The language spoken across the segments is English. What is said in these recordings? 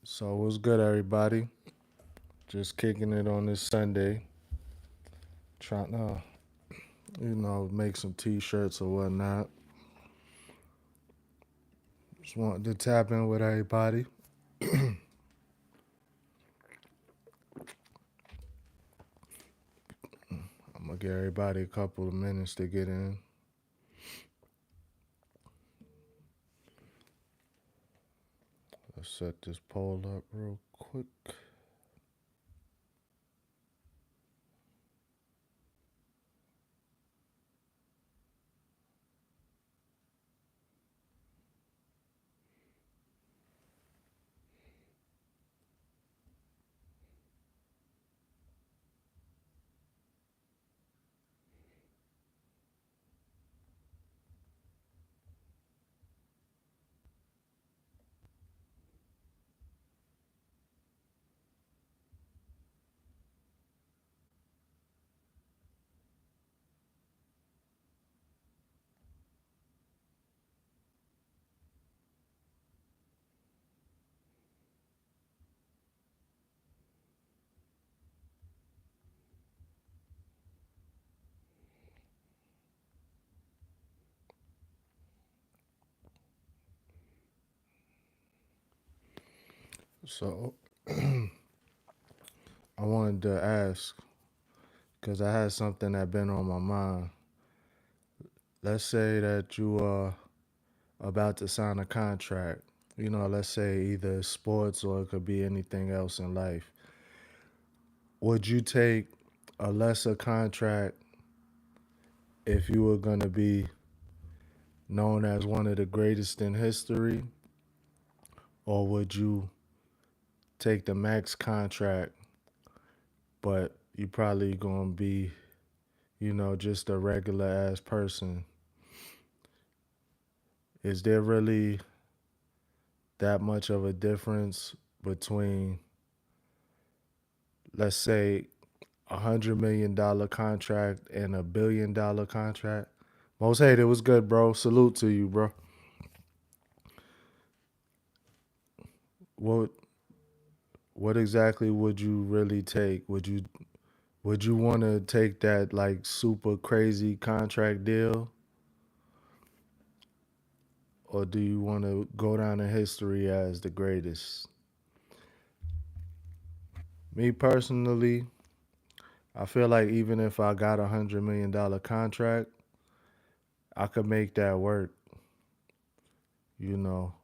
So what's good, everybody? Just kicking it on this Sunday, trying to, make some T-shirts or whatnot. Just wanted to tap in with everybody. I'm gonna give everybody a couple of minutes to get in. Let's set this poll up real quick. So I wanted to ask because I had something that been on my mind. Let's say that you are about to sign a contract. Let's say either sports or it could be anything else in life. Would you take a lesser contract if you were going to be known as one of the greatest in history, or would you take the max contract, but you probably going to be, just a regular ass person? Is there really that much of a difference between, let's say, $100 million contract and $1 billion contract? Most hated was good, bro. Salute to you, bro. What what exactly would you really take? Would you want to take that like super crazy contract deal, or do you want to go down in history as the greatest? Me personally, I feel like even if I got $100 million contract, I could make that work. You know,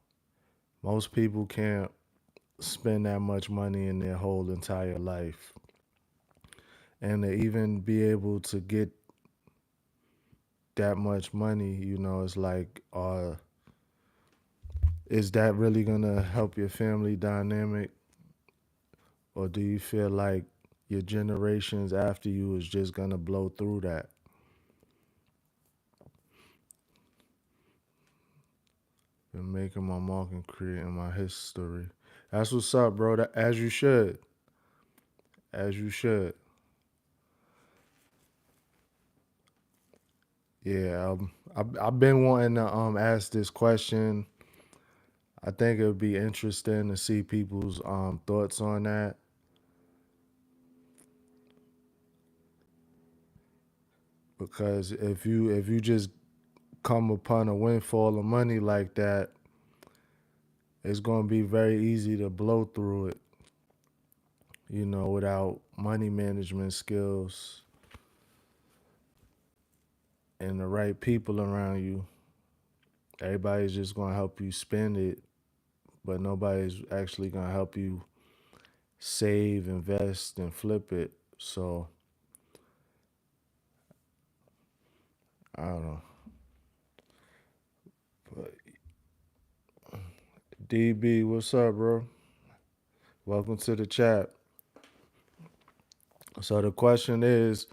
most people can't spend that much money in their whole entire life, and to even be able to get that much money, it's like, is that really gonna help your family dynamic, or do you feel like your generations after you is just gonna blow through that? Been making my mark and creating my history. That's what's up, bro. As you should. As you should. Yeah, I've been wanting to ask this question. I think it would be interesting to see people's thoughts on that, because if you just come upon a windfall of money like that, it's gonna be very easy to blow through it, without money management skills and the right people around you. Everybody's just gonna help you spend it, but nobody's actually gonna help you save, invest, and flip it. So I don't know. But DB, what's up, bro? Welcome to the chat. So the question is,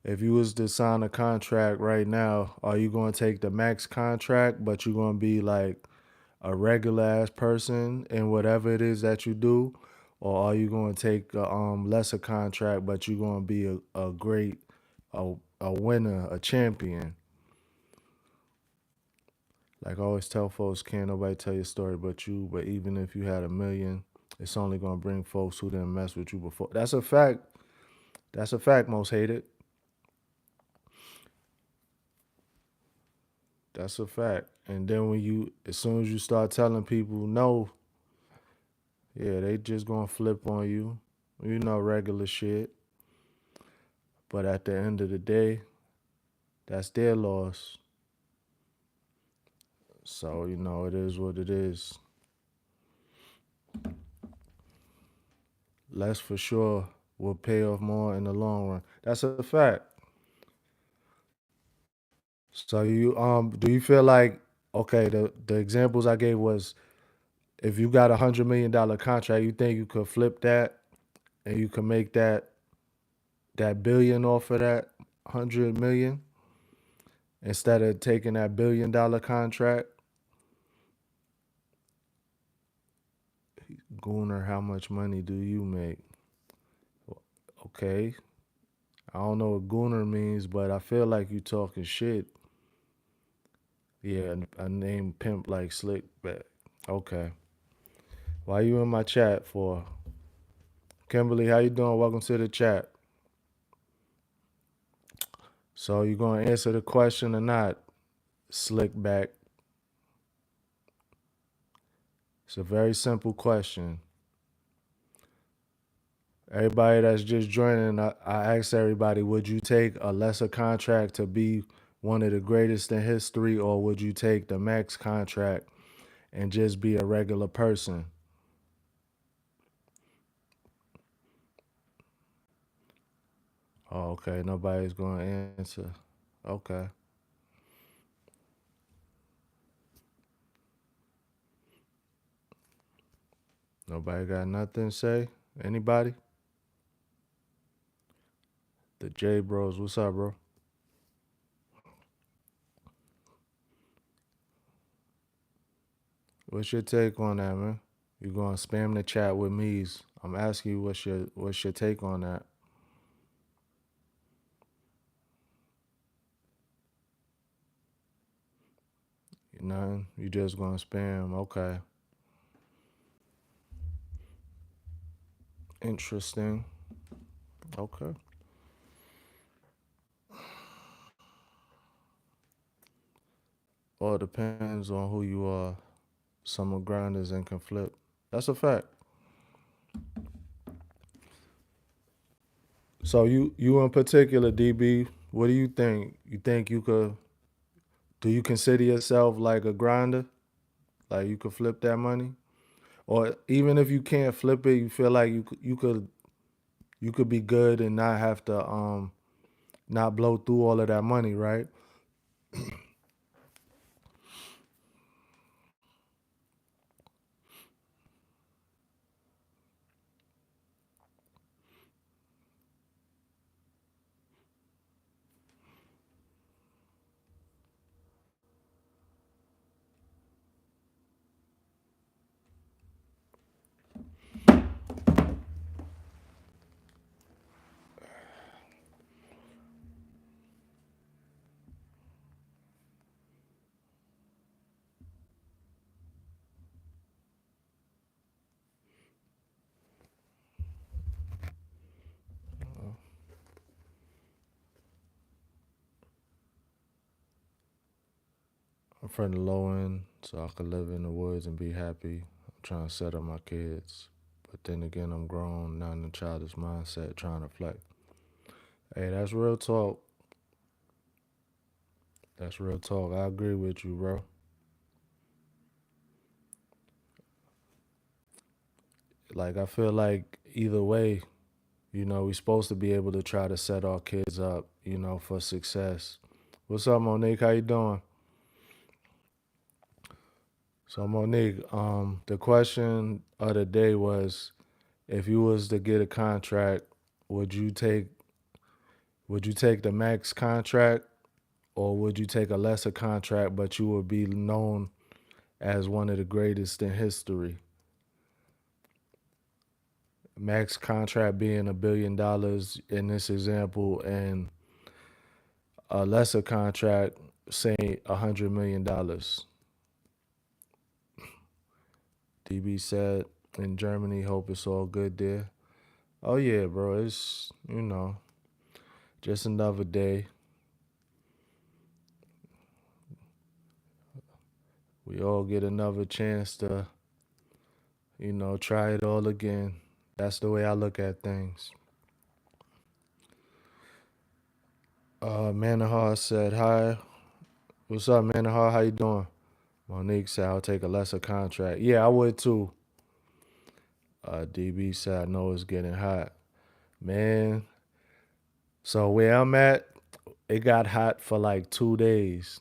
if you was to sign a contract right now, are you gonna take the max contract, but you're gonna be like a regular ass person in whatever it is that you do, or are you going to take a lesser contract but you're going to be a great a winner, a champion? Like I always tell folks, can't nobody tell your story but you. But even if you had a million, It's only gonna bring folks who didn't mess with you before. That's a fact. That's a fact, most hated. That's a fact. And then as soon as you start telling people no, yeah, they just gonna flip on you. Regular shit. But at the end of the day, that's their loss. So, it is what it is. Less for sure will pay off more in the long run. That's a fact. So do you feel like, okay, the examples I gave was, if you got $100 million contract, you think you could flip that and you can make that billion off of that 100 million instead of taking that $1 billion contract? Gooner, how much money do you make? Okay. I don't know what gooner means, but I feel like you talking shit. Yeah, a name pimp like Slick back. Okay. Why you in my chat for? Kimberly, how you doing? Welcome to the chat. So you gonna answer the question or not? Slick back. It's a very simple question. Everybody that's just joining, I asked everybody, would you take a lesser contract to be one of the greatest in history, or would you take the max contract and just be a regular person? Oh, okay. Nobody's going to answer. Okay. Nobody got nothing to say? Anybody? The J Bros. What's up, bro? What's your take on that, man? You gonna spam the chat with me's? I'm asking you what's your take on that? Nothing. You just gonna spam? Okay. Interesting. Okay. Well, it depends on who you are. Some are grinders and can flip. That's a fact. So you in particular, DB, what do you think? You think you could? Do you consider yourself like a grinder? Like you could flip that money, or even if you can't flip it, you feel like you could be good and not have to not blow through all of that money, right? I'm from the low end, so I could live in the woods and be happy. I'm trying to set up my kids, but then again, I'm grown, not in a childish mindset, trying to flex. Hey, that's real talk. That's real talk. I agree with you, bro. Like I feel like either way, we're supposed to be able to try to set our kids up, for success. What's up, Monique? How you doing? So Monique, the question of the day was, if you was to get a contract, would you take would you take the max contract, or would you take a lesser contract but you would be known as one of the greatest in history? Max contract being $1 billion in this example, and a lesser contract, say $100 million. DB said, in Germany. Hope it's all good there. Oh yeah, bro. It's just another day. We all get another chance to try it all again. That's the way I look at things. Manahar said hi. What's up, Manahar? How you doing? Monique said I'll take a lesser contract. Yeah, I would too. DB said I know it's getting hot. Man, so where I'm at, it got hot for like 2 days.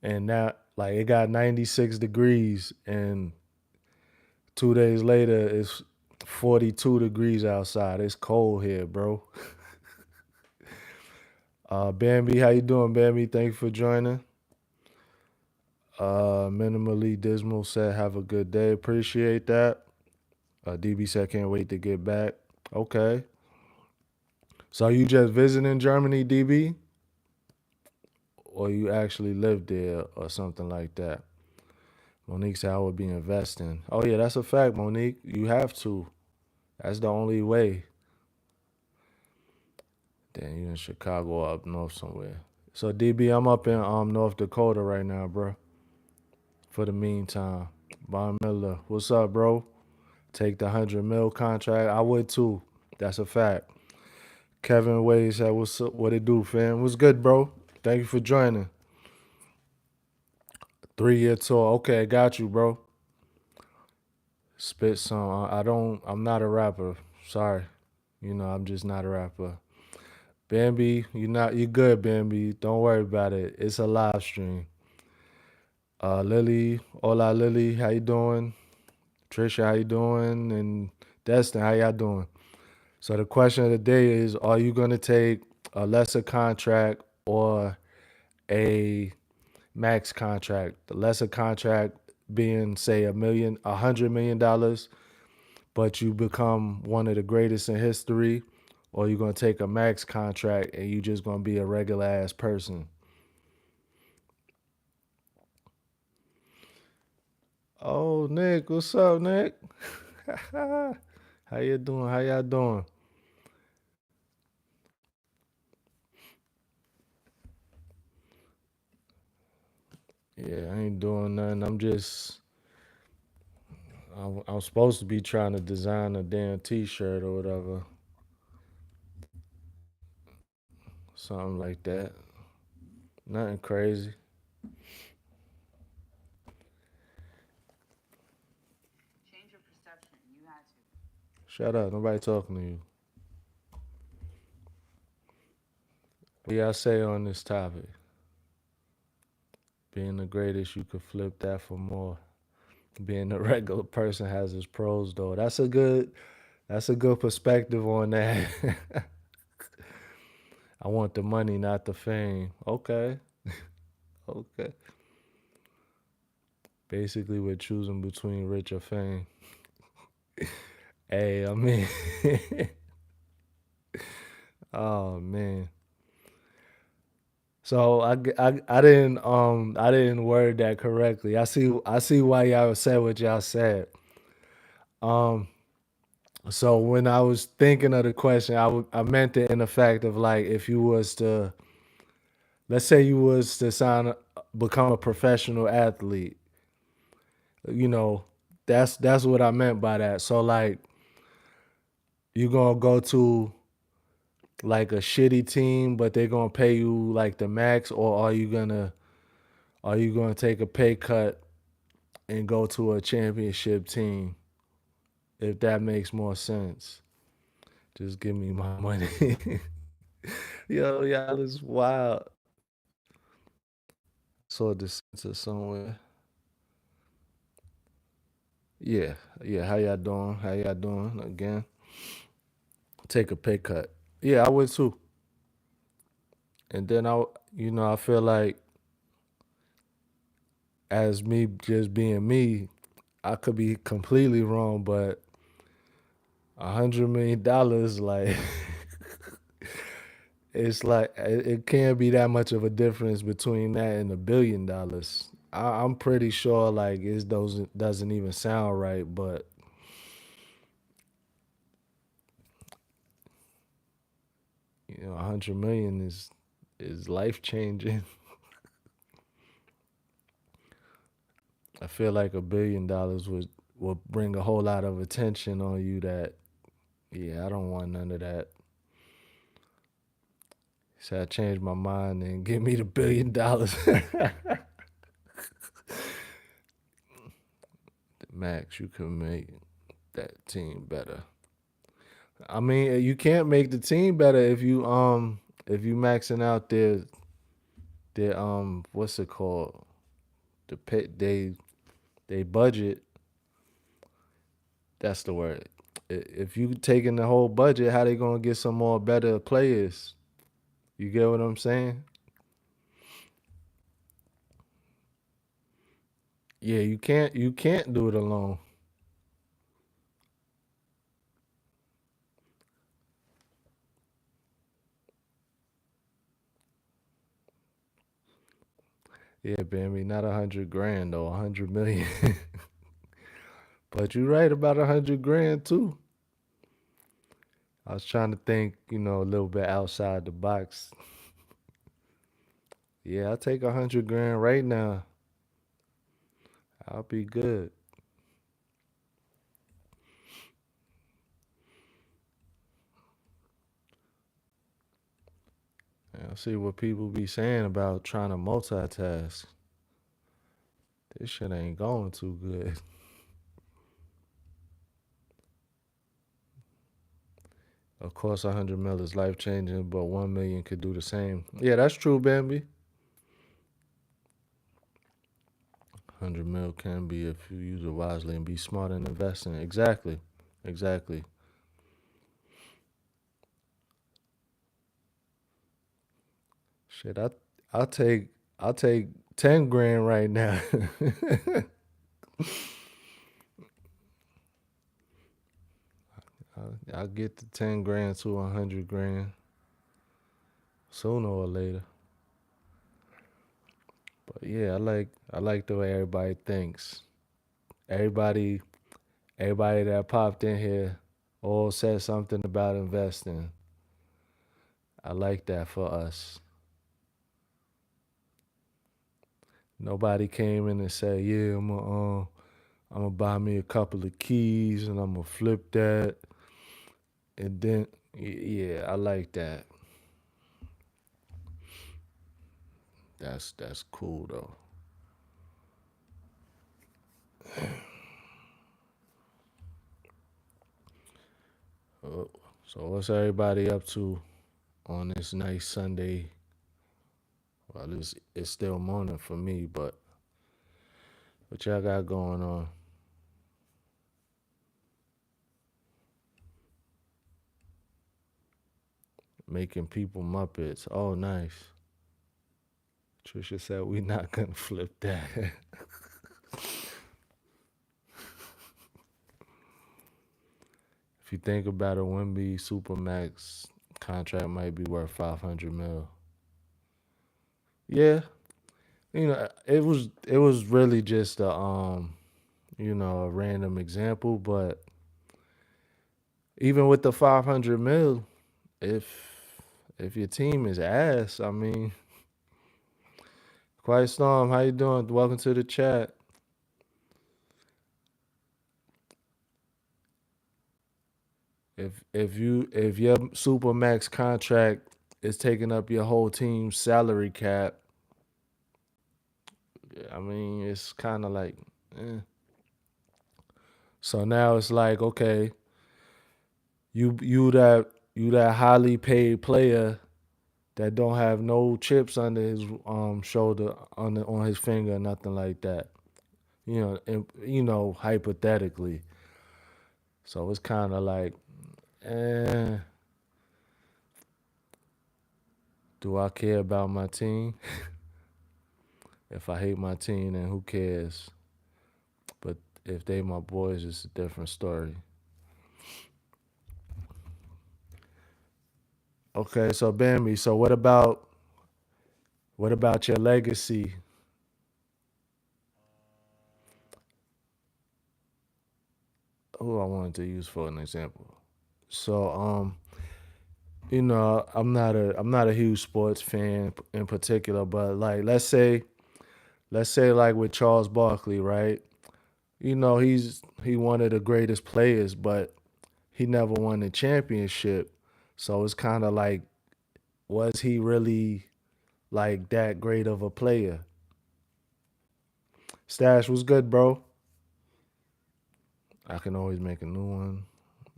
And now like it got 96 degrees and 2 days later it's 42 degrees outside. It's cold here, bro. Bambi, how you doing, Bambi? Thank you for joining. Minimally Dismal said have a good day. Appreciate that. DB said can't wait to get back. Okay. So you just visiting Germany, DB? Or you actually live there or something like that? Monique said I would be investing. Oh yeah, that's a fact, Monique. You have to. That's the only way. Then you in Chicago or up north somewhere. So DB, I'm up in North Dakota right now, bro. For the meantime. Von Miller, what's up, bro? Take the 100 mil contract. I would too. That's a fact. Kevin Wade said, what's up? What it do, fam? What's good, bro? Thank you for joining. 3-year tour. Okay, got you, bro. Spit some. I'm not a rapper. Sorry. I'm just not a rapper. Bambi, you good, Bambi. Don't worry about it. It's a live stream. Lily, hola Lily, how you doing? Trisha, how you doing? And Destin, how y'all doing? So the question of the day is, are you gonna take a lesser contract or a max contract? The lesser contract being say $100 million, but you become one of the greatest in history, or you're gonna take a max contract and you just gonna be a regular ass person. Oh, Nick, what's up, Nick? How you doing? How y'all doing? Yeah, I ain't doing nothing. I'm supposed to be trying to design a damn T-shirt or whatever, something like that. Nothing crazy. Shut up. Nobody talking to you. What y'all say on this topic? Being the greatest, you could flip that for more. Being a regular person has its pros, though. That's a good perspective on that. I want the money, not the fame. Okay, okay. Basically, we're choosing between rich or fame. Hey, I mean, oh man. So I didn't word that correctly. I see why y'all said what y'all said. Um, so when I was thinking of the question, I meant it in the fact of like if you was to, let's say you was to become a professional athlete, you know, that's what I meant by that. So like you gonna go to like a shitty team, but they're gonna pay you like the max, or are you gonna take a pay cut and go to a championship team? If that makes more sense, just give me my money. Yo, y'all is wild. Saw the censor somewhere. Yeah, yeah. How y'all doing? How y'all doing? Again, take a pay cut. Yeah, I would too. And then I feel like as me just being me, I could be completely wrong, but $100 million, like it's like it can't be that much of a difference between that and $1 billion. I'm pretty sure like it doesn't even sound right, but $100 million is life changing. I feel like $1 billion would bring a whole lot of attention on you. That yeah, I don't want none of that. So I changed my mind and give me the $1 billion. Max, you can make that team better. I mean, you can't make the team better if you maxing out their what's it called, the pay they budget. That's the word. If you taking the whole budget, how they gonna get some more better players? You get what I'm saying? Yeah, you can't do it alone. Yeah, baby, not 100 grand though, 100 million. But you're right about 100 grand too. I was trying to think, a little bit outside the box. Yeah, I'll take 100 grand right now. I'll be good. I'll see what people be saying about trying to multitask. This shit ain't going too good. Of course, 100 mil is life changing, but 1 million could do the same. Yeah, that's true, Bambi. 100 mil can be if you use it wisely and be smart in investing. Exactly, exactly. Shit, I'll take I'll take 10 grand right now. I'll get the 10 grand to 100 grand sooner or later. But yeah, I like the way everybody thinks. Everybody everybody that popped in here all said something about investing. I like that for us. Nobody came in and said, "Yeah, I'm gonna buy me a couple of keys and I'm gonna flip that." And then, yeah, I like that. That's cool though. Uh, So what's everybody up to on this nice Sunday? Well, it's still morning for me, but what y'all got going on? Making people Muppets. Oh, nice. Trisha said we not gonna flip that. If you think about it, Wimby Supermax contract might be worth 500 mil. Yeah, it was really just a random example, but even with the 500 mil, if your team is ass, I mean, Quiet Storm, how you doing? Welcome to the chat. If your Supermax contract is taking up your whole team's salary cap, I mean, it's kind of like, eh. So now it's like, okay, you that highly paid player that don't have no chips under his shoulder on his finger, nothing like that. Hypothetically. So it's kind of like, eh, do I care about my team? If I hate my team, then who cares? But if they my boys, it's a different story. Okay, so Bambi, so what about your legacy? Who I wanted to use for an example. So I'm not a huge sports fan in particular, but like let's say like with Charles Barkley, right? He one of the greatest players, but he never won a championship. So it's kind of like, was he really like that great of a player? Stash was good, bro. I can always make a new one.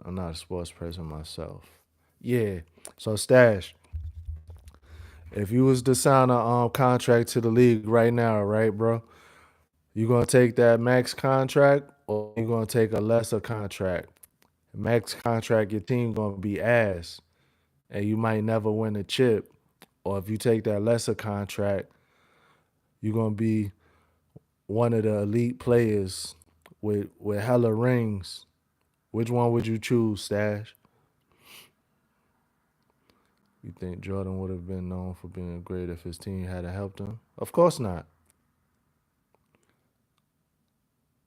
I'm not a sports person myself. Yeah. So Stash, if you was to sign a contract to the league right now, right, bro? You gonna take that max contract or you gonna take a lesser contract? Max contract, your team gonna be ass, and you might never win a chip. Or if you take that lesser contract, you're gonna be one of the elite players with hella rings. Which one would you choose, Stash? You think Jordan would have been known for being great if his team hadn't helped him? Of course not.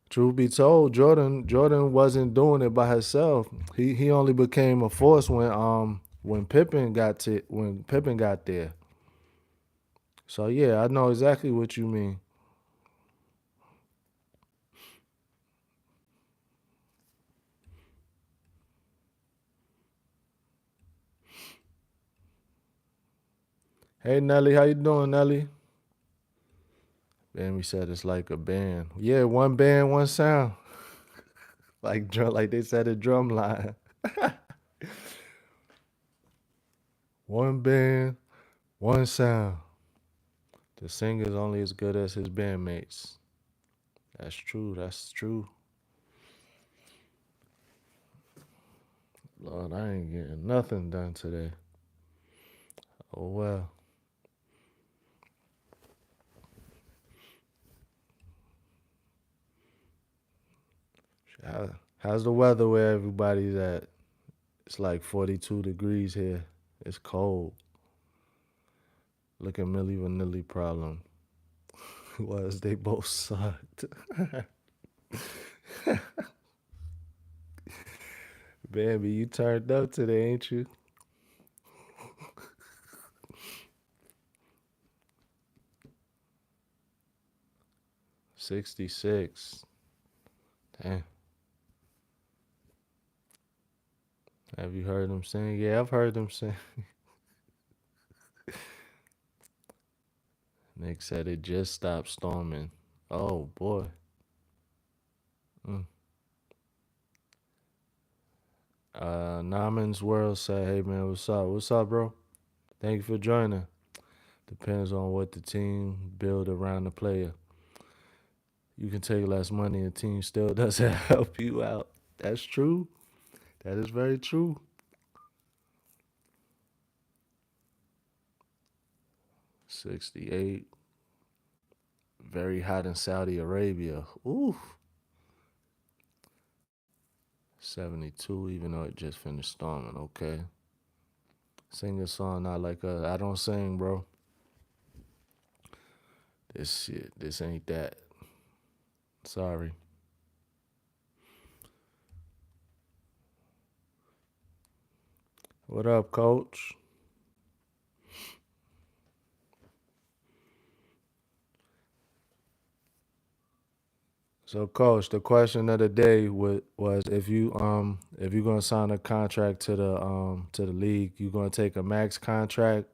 Truth be told, Jordan wasn't doing it by himself. He only became a force when Pippen got there. So yeah, I know exactly what you mean. Hey Nelly, how you doing, Nelly? Bambi said it's like a band. Yeah, one band, one sound. Like they said a drum line. One band, one sound. The singer's only as good as his bandmates. That's true. That's true. Lord, I ain't getting nothing done today. Oh well. How's the weather where everybody's at? It's like 42 degrees here. It's cold. Look at Millie Vanilli problem. Was they both sucked. Bambi, you turned up today, ain't you? 66. Damn. Have you heard them sing? Yeah, I've heard them sing. Nick said it just stopped storming. Oh boy. Mm. Naman's World said, "Hey man, what's up? What's up, bro? Thank you for joining. Depends on what the team build around the player. You can take less money, and the team still doesn't help you out. That's true. That is very true. 68. Very hot in Saudi Arabia. Ooh. 72, even though it just finished storming. Okay. Sing a song not like us. I don't sing, bro. This ain't that. Sorry. What up, coach? So, coach, the question of the day was if you're gonna sign a contract to the league, you gonna take a max contract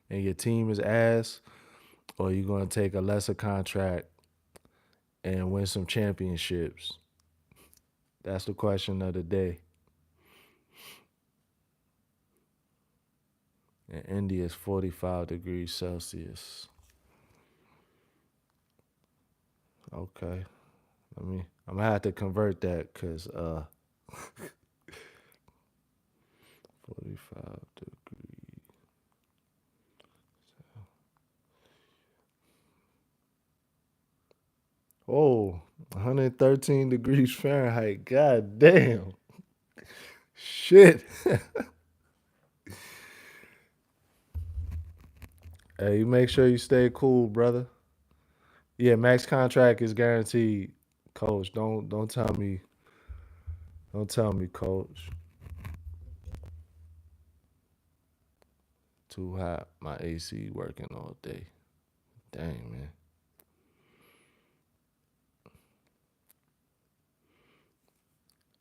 and your team is ass, or you gonna take a lesser contract and win some championships? That's the question of the day. And India is 45 degrees Celsius. Okay, I'm gonna have to convert that because 45 degrees. Oh, 113 degrees Fahrenheit. God damn. Shit. Hey, you make sure you stay cool, brother. Yeah, max contract is guaranteed. Coach, don't tell me, coach. too hot. My AC working all day. Dang, man.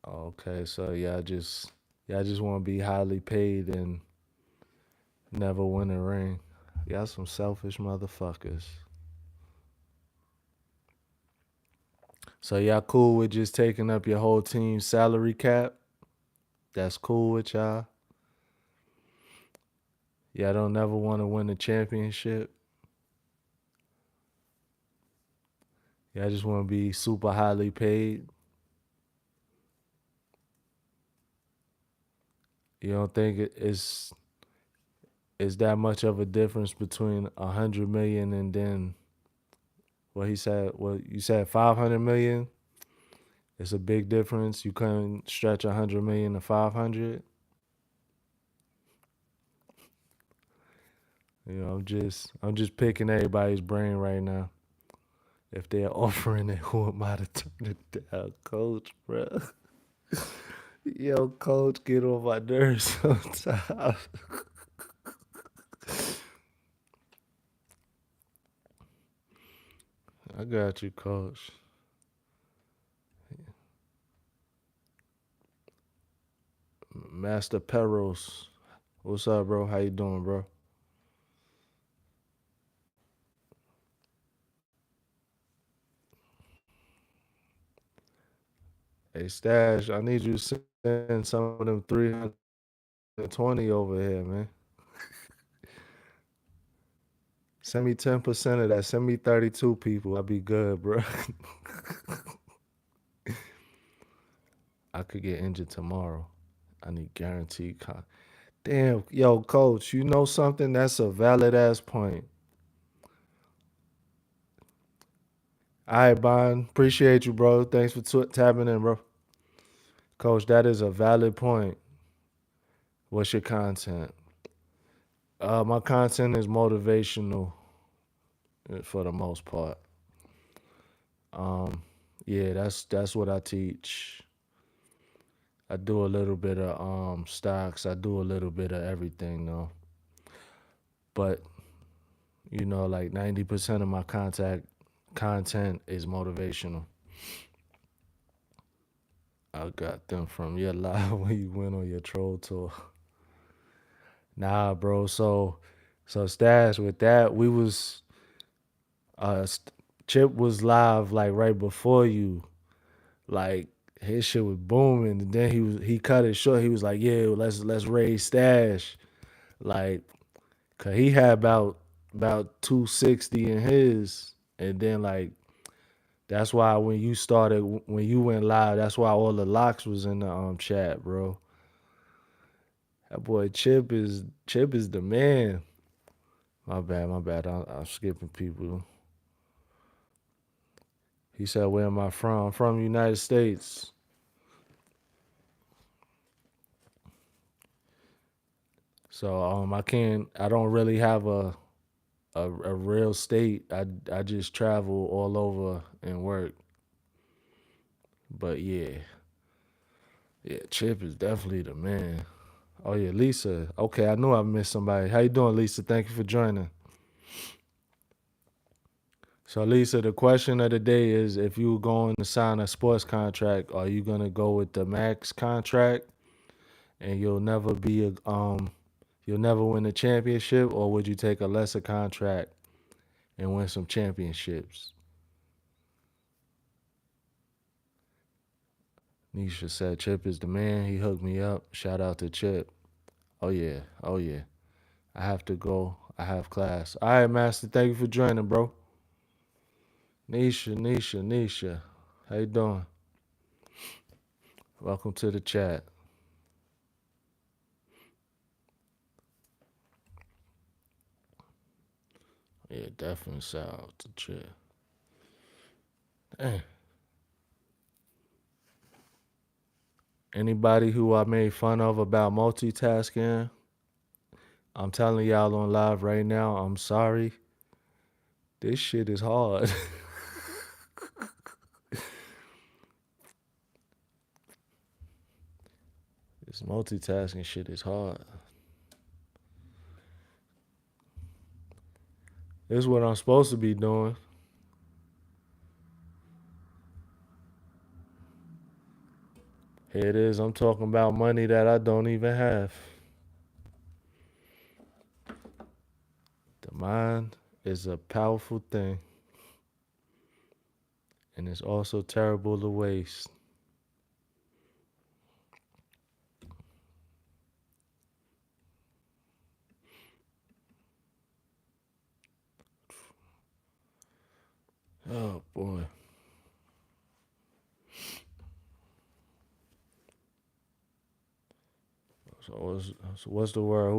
Okay, so y'all just want to be highly paid and never win a ring. Y'all some selfish motherfuckers. So y'all cool with just taking up your whole team's salary cap? That's cool with y'all. Y'all don't never want to win a championship. Y'all just want to be super highly paid. You don't think it's that much of a difference between 100 million and then what he said? What you said, 500 million? It's a big difference. You couldn't stretch 100 million to 500. I'm just picking everybody's brain right now. If they're offering it, who am I to turn it down, Coach, bro? Yo, Coach, get on my nerves sometimes. I got you, Coach. Master Perros, what's up, bro? How you doing, bro? Hey, Stash, I need you to send some of them 320 over here, man. Send me 10% of that. Send me 32 people. I'll be good, bro. I could get injured tomorrow. I need guaranteed Damn, yo, Coach, you know something? That's a valid ass point. All right, Bond. Appreciate you, bro. Thanks for tapping in, bro. Coach, that is a valid point. What's your content? My content is motivational for the most part. Um, yeah, that's what I teach. I do a little bit of stocks. I do a little bit of everything though. But like 90% of my content is motivational. I got them from your live when you went on your troll tour. Nah, bro. So Stash, with that, we was uh Chip was live like right before you. Like his shit was booming, and then he cut it short. He was like, "Yeah, let's raise Stash." Like, cause he had about 260 in his, and then like that's why when you went live, that's why all the locks was in the chat, bro. That boy Chip is the man. My bad, my bad. I'm skipping people. He said, "Where am I from? I'm from the United States." So I don't really have a real state. I just travel all over and work. But yeah, Chip is definitely the man. Oh yeah, Lisa. Okay, I knew I missed somebody. How you doing, Lisa? Thank you for joining. So Lisa, the question of the day is: if you were going to sign a sports contract, are you gonna go with the max contract and you'll never win a championship, or would you take a lesser contract and win some championships? Nisha said Chip is the man. He hooked me up. Shout out to Chip. Oh yeah. Oh yeah. I have to go. I have class. All right, Master. Thank you for joining, bro. Nisha. How you doing? Welcome to the chat. Yeah, definitely shout out to Chip. Dang. Anybody who I made fun of about multitasking, I'm telling y'all on live right now, I'm sorry. This shit is hard. This multitasking shit is hard. This is what I'm supposed to be doing. Here it is. I'm talking about money that I don't even have. The mind is a powerful thing, and it's also terrible to waste. Oh boy. So what's the word?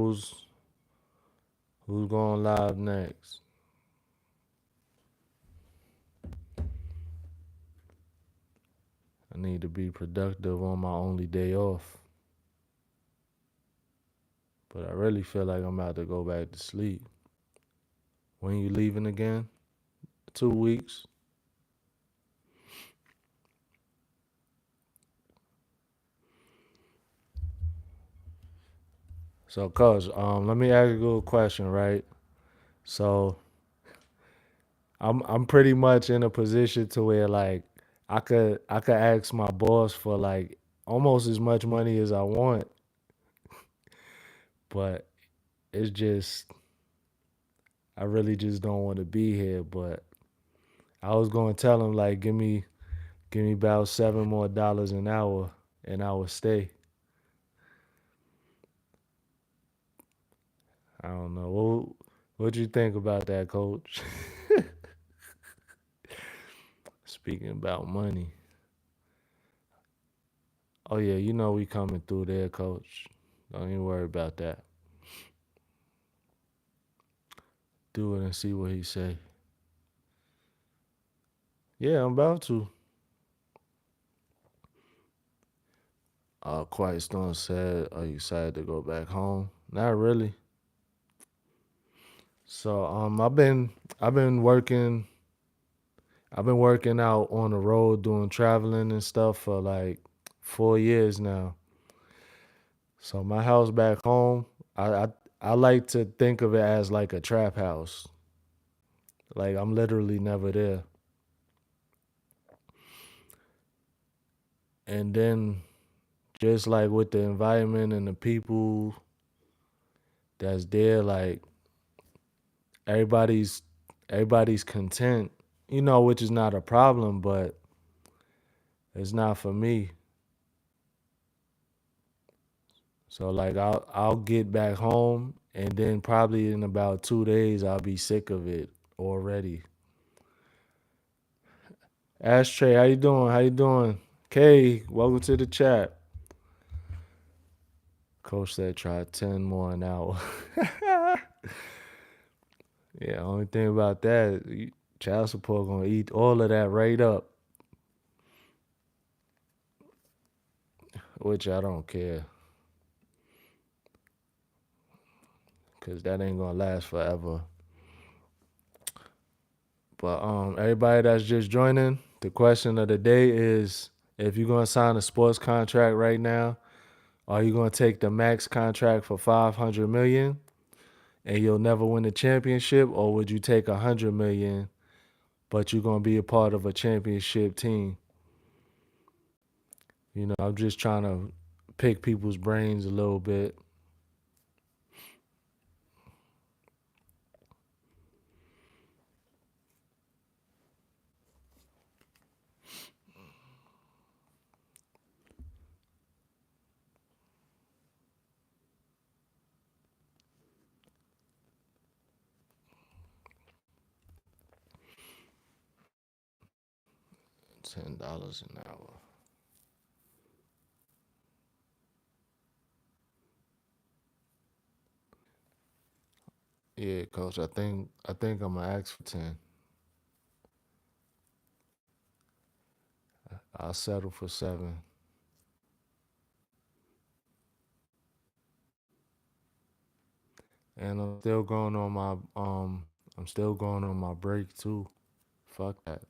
Who's going live next? I need to be productive on my only day off. But I really feel like I'm about to go back to sleep. When you leaving again? 2 weeks. So, Coach, let me ask you a question, right? So, I'm pretty much in a position to where like I could ask my boss for like almost as much money as I want, but it's just I really just don't want to be here. But I was gonna tell him like give me about $7 more an hour and I would stay. I don't know. What you think about that, Coach? Speaking about money. Oh yeah, you know we coming through there, Coach. Don't even worry about that. Do it and see what he say. Yeah, I'm about to. Quiet Storm said, "Are you excited to go back home?" Not really. So I've been working out on the road doing traveling and stuff for like 4 years now. So my house back home, I I like to think of it as like a trap house. Like I'm literally never there. And then just like with the environment and the people that's there, like everybody's everybody's content, which is not a problem, but it's not for me. So like I'll get back home and then probably in about 2 days I'll be sick of it already. Ashtray, how you doing? How you doing? Kay, welcome to the chat. Coach said try 10 more an hour. Yeah, only thing about that, child support gonna eat all of that right up, which I don't care, cause that ain't gonna last forever. But everybody that's just joining, the question of the day is: if you're gonna sign a sports contract right now, are you gonna take the max contract for 500 million and you'll never win a championship, or would you take 100 million but you're gonna be a part of a championship team? I'm just trying to pick people's brains a little bit. $10 an hour. Yeah, coach. I think I'm gonna ask for 10. I'll settle for 7. And I'm still going on my break too. Fuck that.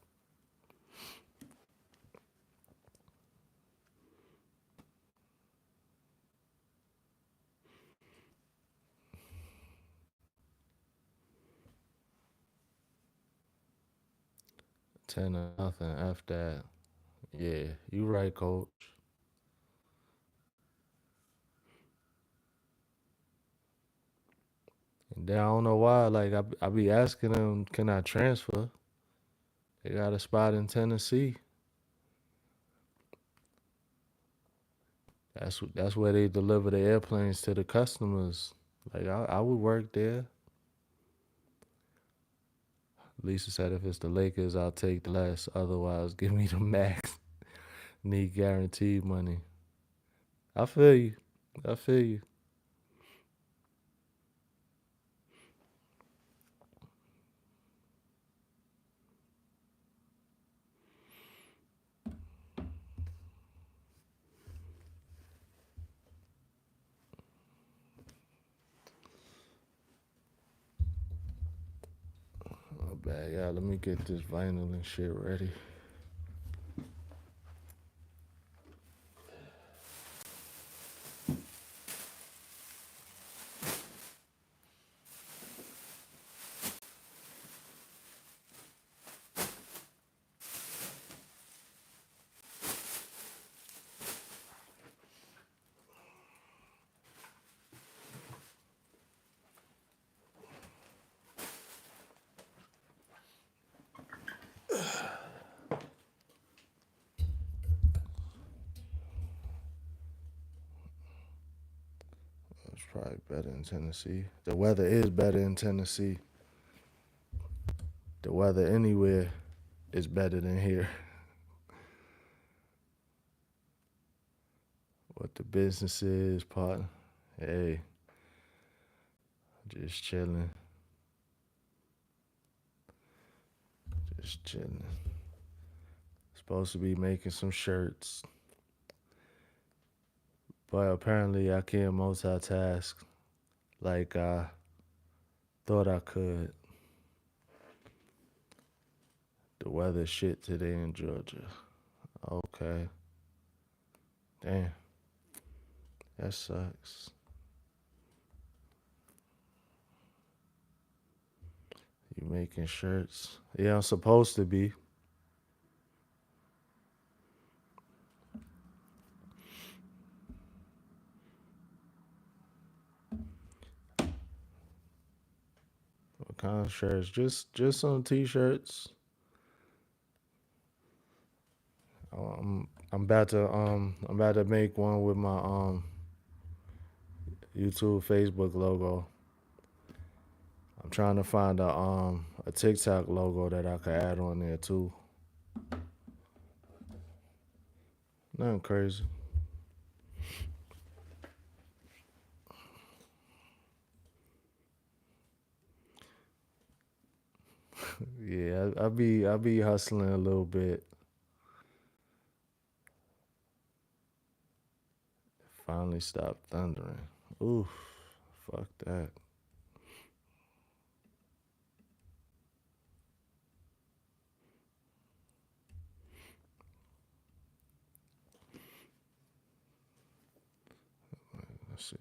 10-0 after that. Yeah, you right, coach. And then I don't know why. Like I be asking them, can I transfer? They got a spot in Tennessee. That's where they deliver the airplanes to the customers. Like I would work there. Lisa said if it's the Lakers, I'll take the less. Otherwise, give me the max. Need guaranteed money. I feel you. I feel you. Oh, bad. Yeah, let me get this vinyl and shit ready. It's probably better in Tennessee. The weather is better in Tennessee. The weather anywhere is better than here. What the business is, partner. Hey, just chilling. Just chilling. Supposed to be making some shirts. But apparently I can't multitask like I thought I could. The weather shit today in Georgia. Okay. Damn. That sucks. You making shirts? Yeah, I'm supposed to be. What kind of shirts? Just some t-shirts. I'm about to make one with my YouTube Facebook logo. I'm trying to find a TikTok logo that I could add on there too. Nothing crazy. Yeah, I be hustling a little bit. Finally stopped thundering. Oof, fuck that. Let's see.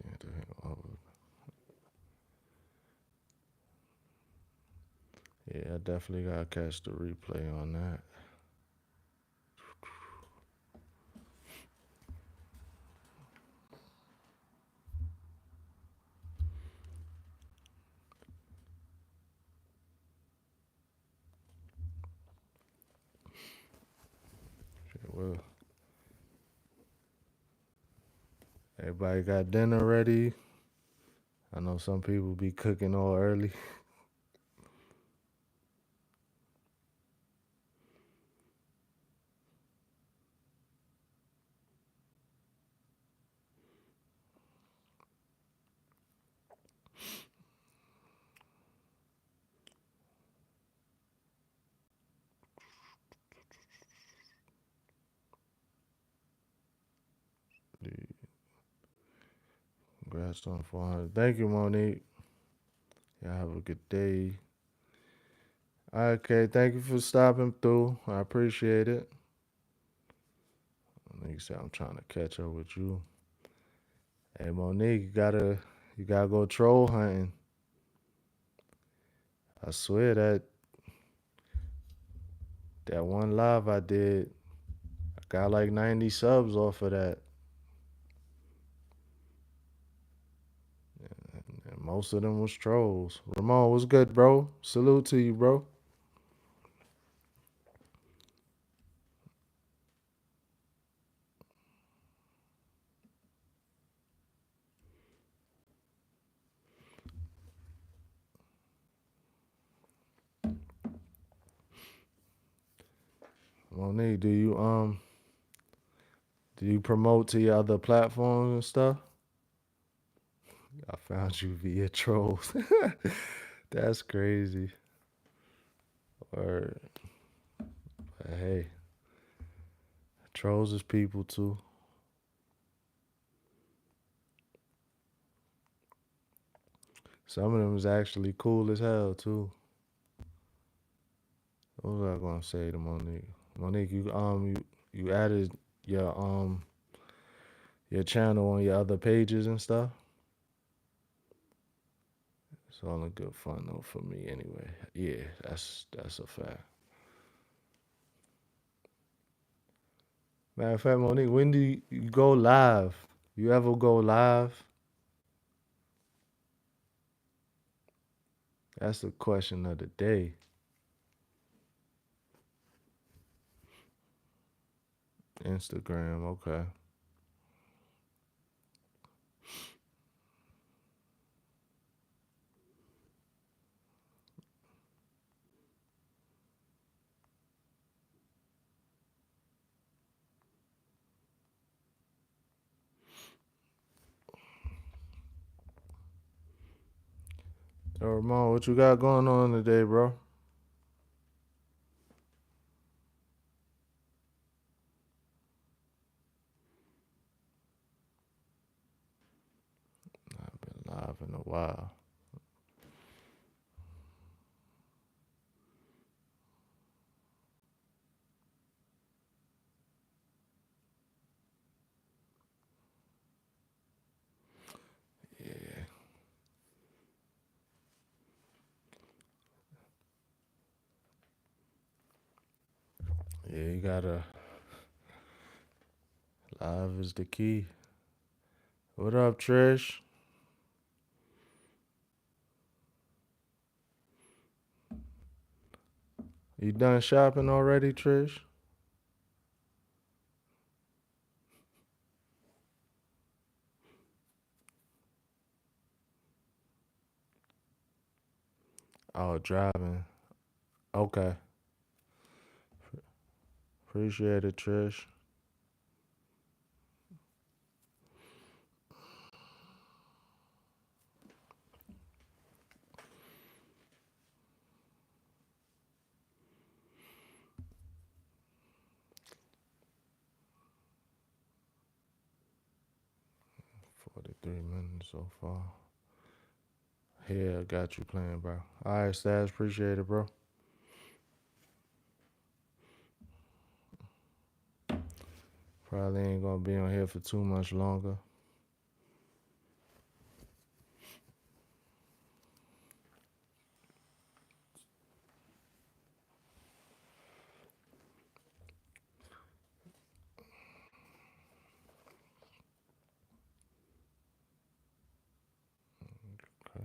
Yeah, I definitely gotta catch the replay on that. Shit, well, everybody got dinner ready. I know some people be cooking all early. Congrats on 400. Thank you, Monique. Y'all have a good day. Okay, thank you for stopping through. I appreciate it. Nigga said I'm trying to catch up with you. Hey Monique, you gotta go troll hunting. I swear That one live I did, I got like 90 subs off of that. And most of them was trolls. Ramon, what's good, bro? Salute to you, bro. Monique, do you promote to your other platforms and stuff? I found you via trolls. That's crazy. Or hey, trolls is people too. Some of them is actually cool as hell too. What was I gonna say to Monique? Monique, you added your channel on your other pages and stuff. It's all in good fun though for me anyway. Yeah, that's a fact. Matter of fact, Monique, when do you go live? You ever go live? That's the question of the day. Instagram, okay. Yo, Ramon, what you got going on today, bro? I've been live in a while. Yeah, yeah, you gotta. Live is the key. What up, Trish? You done shopping already, Trish? Oh, driving. Okay. Appreciate it, Trish. 43 minutes so far. Here, I got you playing, bro. All right, Stas, appreciate it, bro. Probably ain't gonna be on here for too much longer. Okay.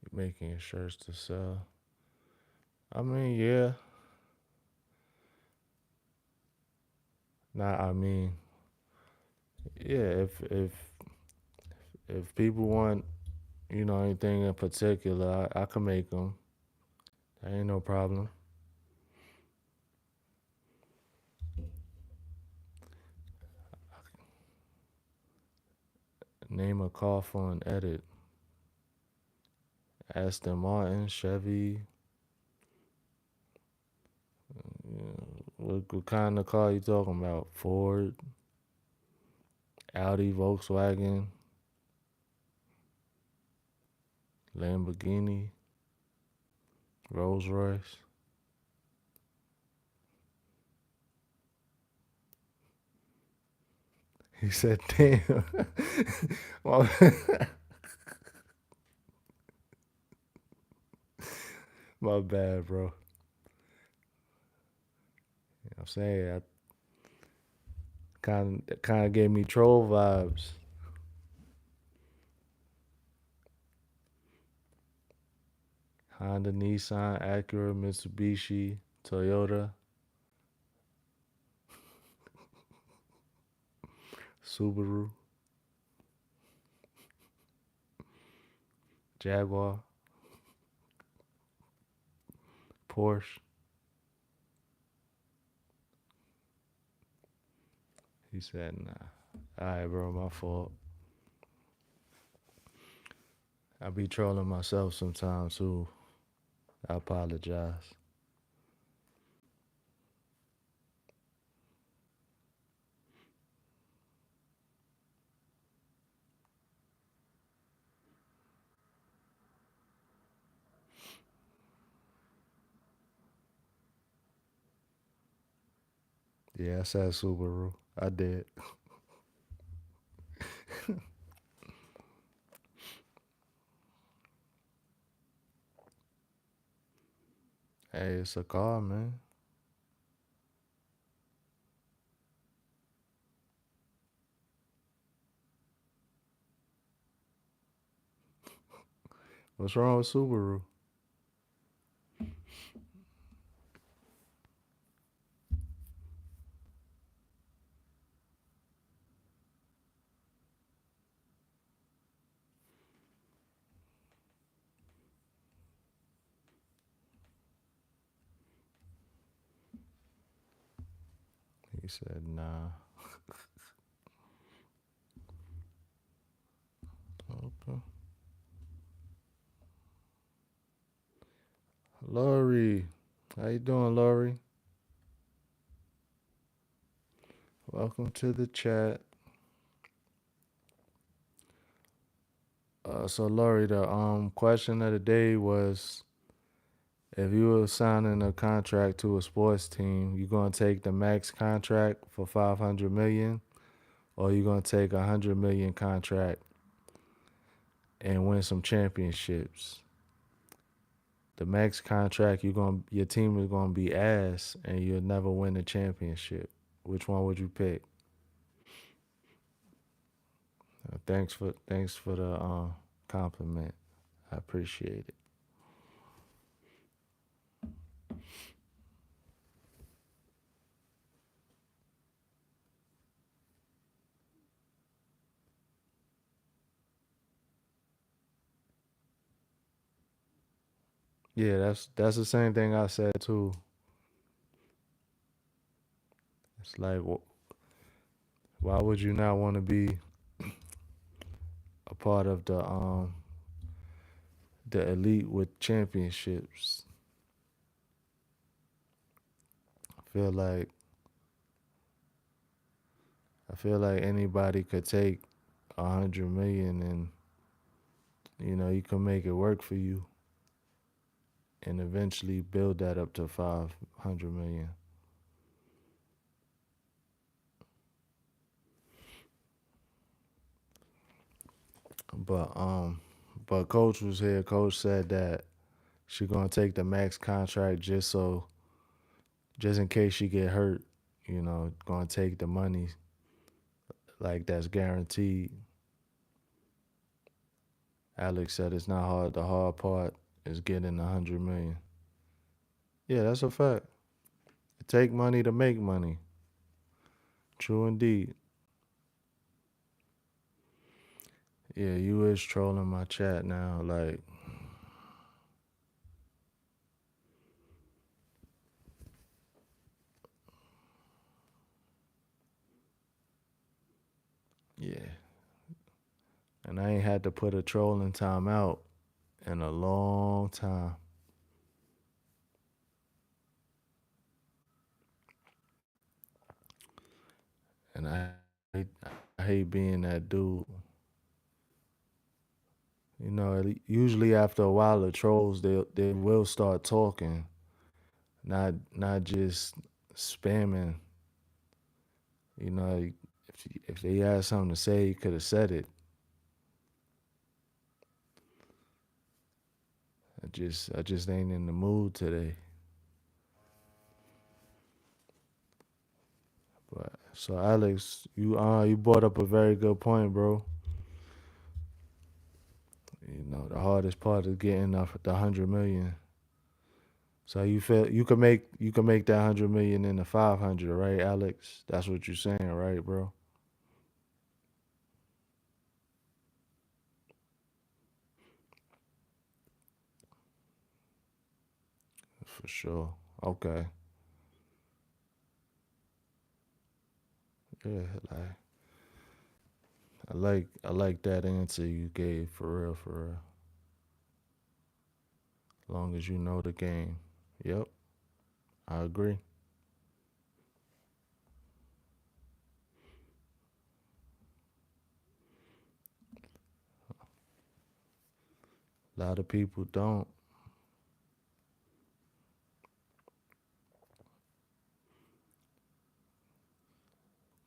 You making your shirts to sell. I mean, yeah. Nah, I mean, yeah. If people want, anything in particular, I can make them. That ain't no problem. Name a car for an edit. Aston Martin, Chevy. What kind of car you talking about? Ford, Audi, Volkswagen, Lamborghini, Rolls Royce. He said, "Damn." Well, My bad, bro. I'm saying I kind of gave me troll vibes. Honda, Nissan, Acura, Mitsubishi, Toyota, Subaru, Jaguar, Porsche. He said, nah. All right, bro, my fault. I be trolling myself sometimes too. I apologize. Yeah, I said Subaru. I did. Hey, it's a car, man. What's wrong with Subaru? He said, nah. Okay. Lori. How you doing, Lori? Welcome to the chat. So Lori, the question of the day was, if you were signing a contract to a sports team, you gonna take the max contract for 500 million, or you gonna take 100 million contract and win some championships? The max contract, your team is gonna be ass, and you'll never win a championship. Which one would you pick? Thanks for the compliment. I appreciate it. Yeah, that's the same thing I said too. It's like, why would you not want to be a part of the elite with championships? I feel like I feel like anybody could take 100 million, and you can make it work for you, and eventually build that up to 500 million. But but coach was here. Coach said that she gonna take the max contract just in case she get hurt. Gonna take the money like that's guaranteed. Alex said it's not hard. The hard part is getting 100 million. Yeah, that's a fact. It take money to make money. True indeed. Yeah, you is trolling my chat now. Like, yeah. And I ain't had to put a trolling time out in a long time. And I hate being that dude. Usually after a while, the trolls they will start talking, not just spamming. If they had something to say, he could have said it. I just ain't in the mood today. But so Alex, you brought up a very good point, bro. The hardest part is getting the 100 million. So you feel you can make that 100 million into 500, right, Alex? That's what you're saying, right, bro? For sure. Okay. Yeah, like I like that answer you gave, for real, for real. Long as you know the game. Yep, I agree. A lot of people don't,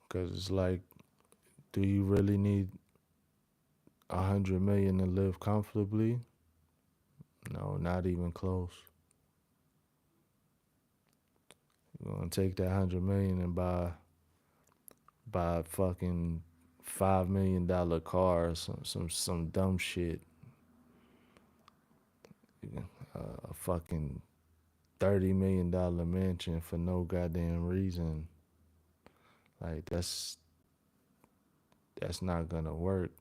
because it's like, do you really need 100 million to live comfortably? No, not even close. You're gonna take that 100 million and buy a fucking $5 million car, or some dumb shit, a fucking $30 million mansion for no goddamn reason. Like that's not gonna work.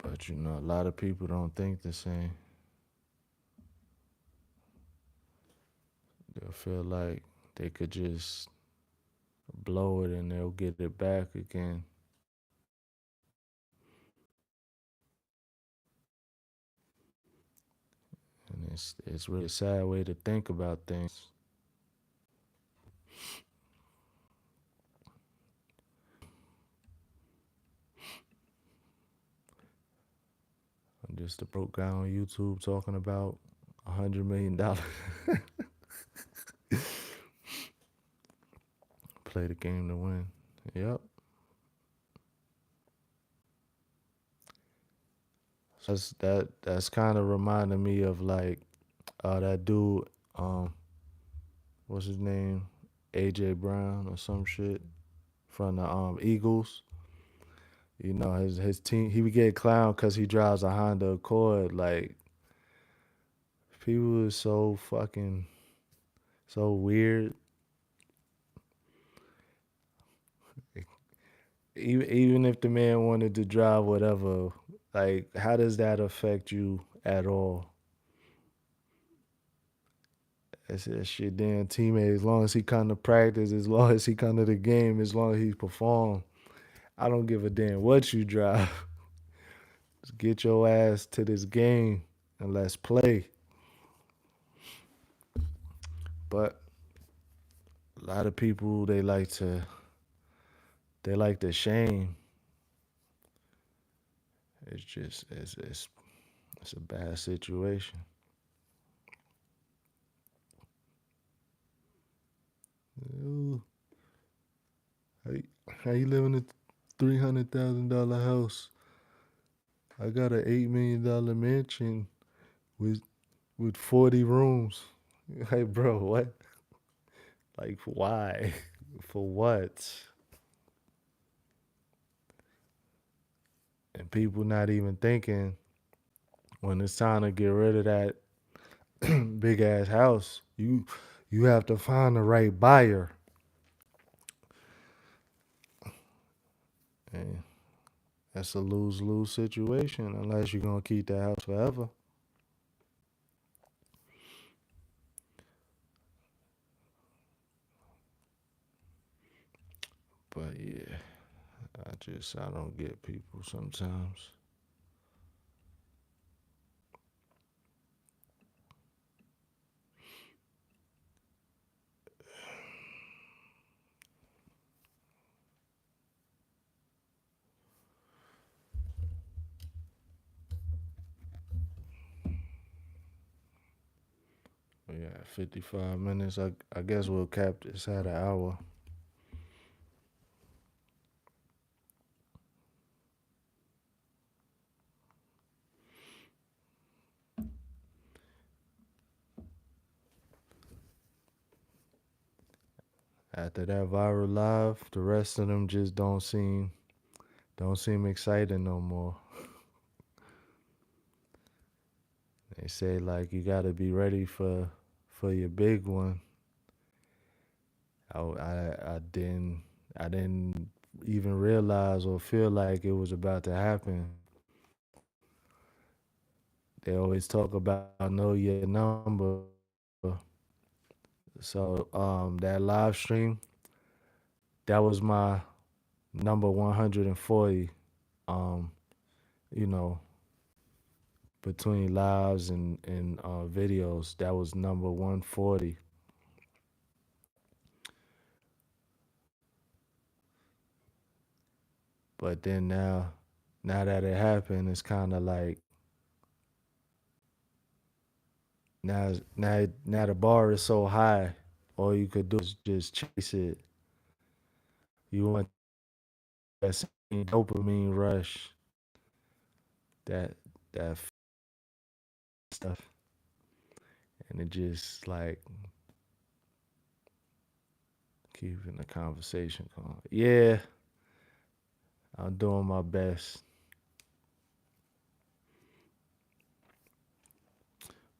But a lot of people don't think the same. They'll feel like they could just blow it and they'll get it back again. And it's really a sad way to think about things. I'm just a broke guy on YouTube talking about $100 million. Play the game to win. Yep. So that's kind of reminding me of like that dude, um, what's his name? AJ Brown or some shit from the Eagles. His team, he would get clowned because he drives a Honda Accord. Like, people is so fucking so weird. Even if the man wanted to drive whatever, like, how does that affect you at all? That's that shit, damn teammate. As long as he come to practice, as long as he come to the game, as long as he perform, I don't give a damn what you drive. Just get your ass to this game and let's play. But a lot of people, they like to shame. It's just it's a bad situation. Ooh, how you live in a $300,000 house? I got an $8 million mansion with 40 rooms. Hey, bro, what? Like, why? For what? And people not even thinking, when it's time to get rid of that big ass house, you have to find the right buyer. And that's a lose lose situation unless you're gonna keep that house forever. But yeah, I don't get people sometimes. But yeah, 55 minutes. I guess we'll cap this at an hour. After that viral live, the rest of them just don't seem exciting no more. They say like you gotta be ready for your big one. I didn't even realize or feel like it was about to happen. They always talk about know your number. So that live stream, that was my number 140. Um, you know, between lives and videos, that was number 140. But then now that it happened, it's kind of like now the bar is so high. All you could do is just chase it. You want that same dopamine rush, that that stuff, and it just like keeping the conversation going. Yeah, I'm doing my best,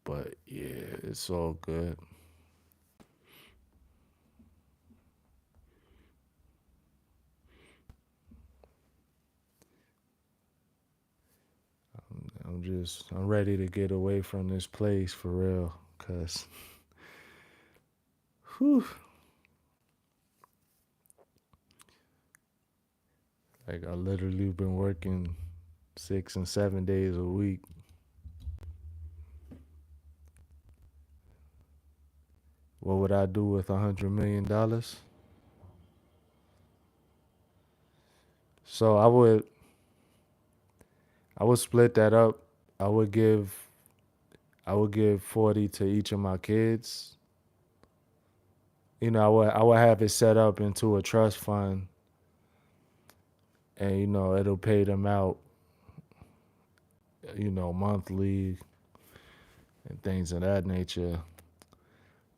but yeah, it's all good. I'm ready to get away from this place for real, cause whew, like I literally been working 6 and 7 days a week. What would I do with $100 million? So I would split that up. I would give I would give 40 to each of my kids. I would have it set up into a trust fund, and it'll pay them out, monthly and things of that nature.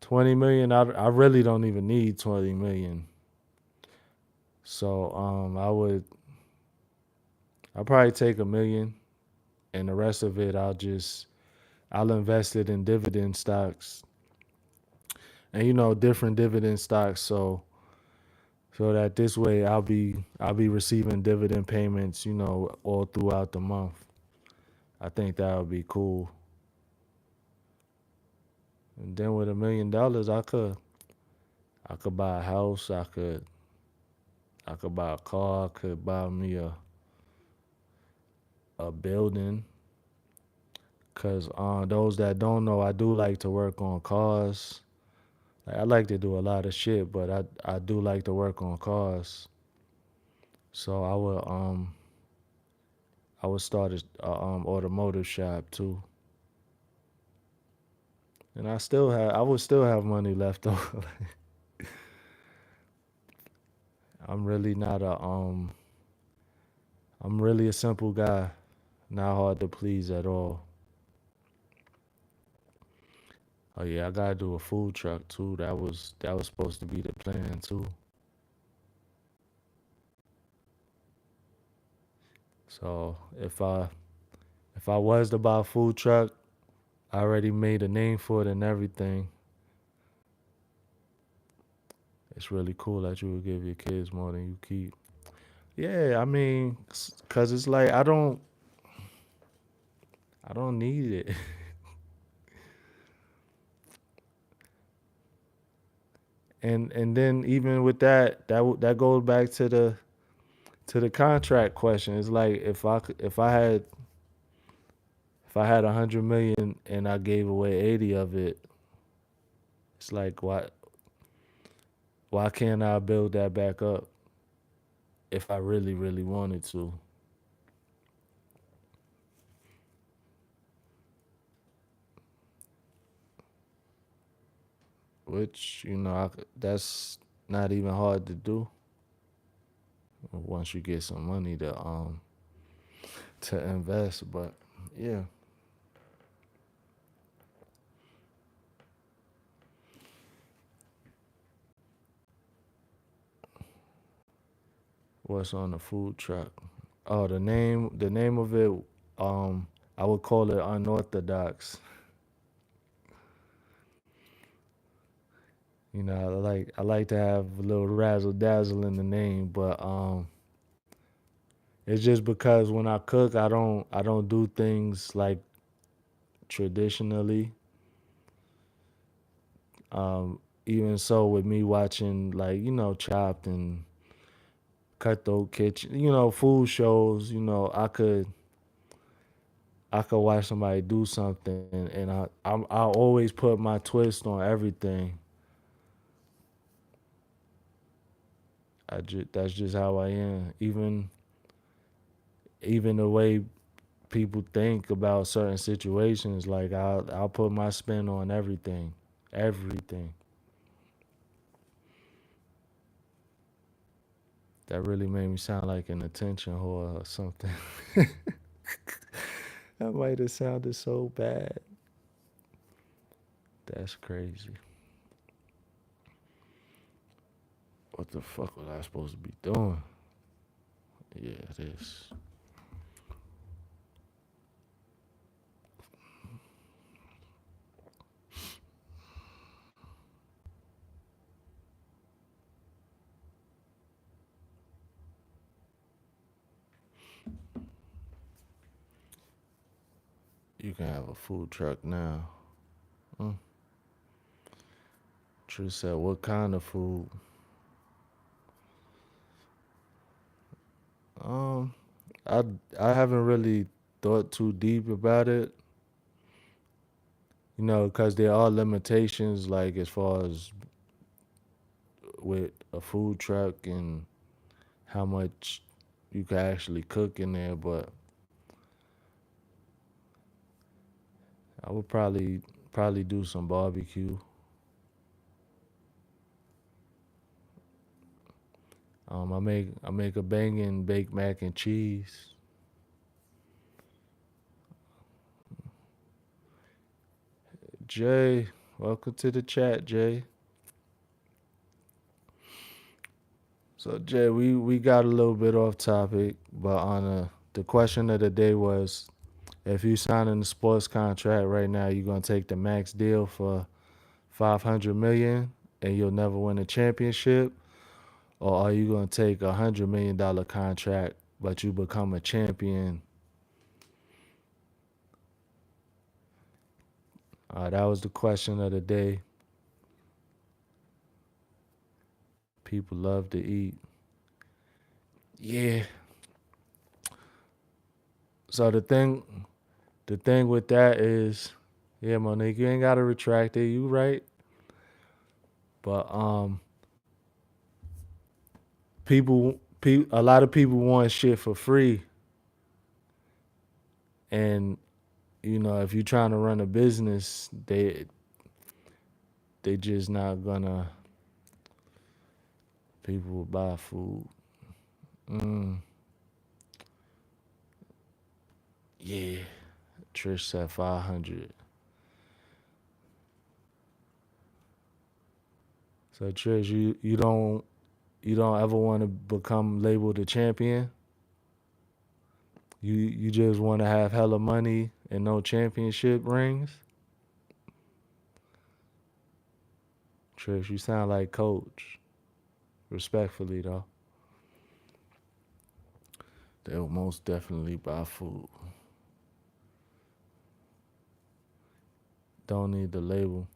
20 million, I really don't even need 20 million. So I'll probably take 1 million, and the rest of it I'll invest it in dividend stocks, and different dividend stocks, so that this way I'll be receiving dividend payments, all throughout the month. I think that would be cool. And then with $1 million, I could buy a house. I could buy a car. I could buy me a building. Cause those that don't know, I do like to work on cars. Like, I like to do a lot of shit, but I do like to work on cars. So I would start a automotive shop too, and I would still have money left over. I'm really not a I'm really a simple guy, not hard to please at all. Oh yeah, I gotta do a food truck too. That was supposed to be the plan too. So if I was to buy a food truck, I already made a name for it and everything. It's really cool that you would give your kids more than you keep. Yeah, I mean, cause it's like I don't need it. And then even with that goes back to the contract question. It's like if I had 100 million and I gave away 80 of it, it's like why can't I build that back up if I really really wanted to? Which that's not even hard to do once you get some money to invest. But yeah, What's on the food truck? Oh, the name of it. Um, I would call it unorthodox. I like to have a little razzle dazzle in the name, but it's just because when I cook, I don't do things like traditionally. Even so, with me watching like Chopped and Cutthroat Kitchen, food shows, I could watch somebody do something, and I always put my twist on everything. That's just how I am. Even the way people think about certain situations, like I'll put my spin on everything, everything. That really made me sound like an attention whore or something. That might have sounded so bad. That's crazy. What the fuck was I supposed to be doing? Yeah, this. You can have a food truck now. Mm. True said, what kind of food? Um, I I haven't really thought too deep about it, because there are limitations, like as far as with a food truck and how much you can actually cook in there. But I would probably do some barbecue. I make a banging baked mac and cheese. Jay, welcome to the chat, Jay. So Jay, we got a little bit off topic, but on the question of the day was, if you signing a sports contract right now, you're gonna take the max deal for 500 million and you'll never win a championship, or are you gonna take $100 million contract but you become a champion? That was the question of the day. People love to eat. Yeah. So the thing with that is, yeah, Monique, you ain't gotta retract it. You right, but a lot of people want shit for free, and if you're trying to run a business, they just not gonna. People will buy food. Mm, yeah, Trish said 500. So Trish, you don't ever want to become labeled a champion. You just want to have hella money and no championship rings. Trish, you sound like Coach. Respectfully though, they'll most definitely buy food. Don't need the label.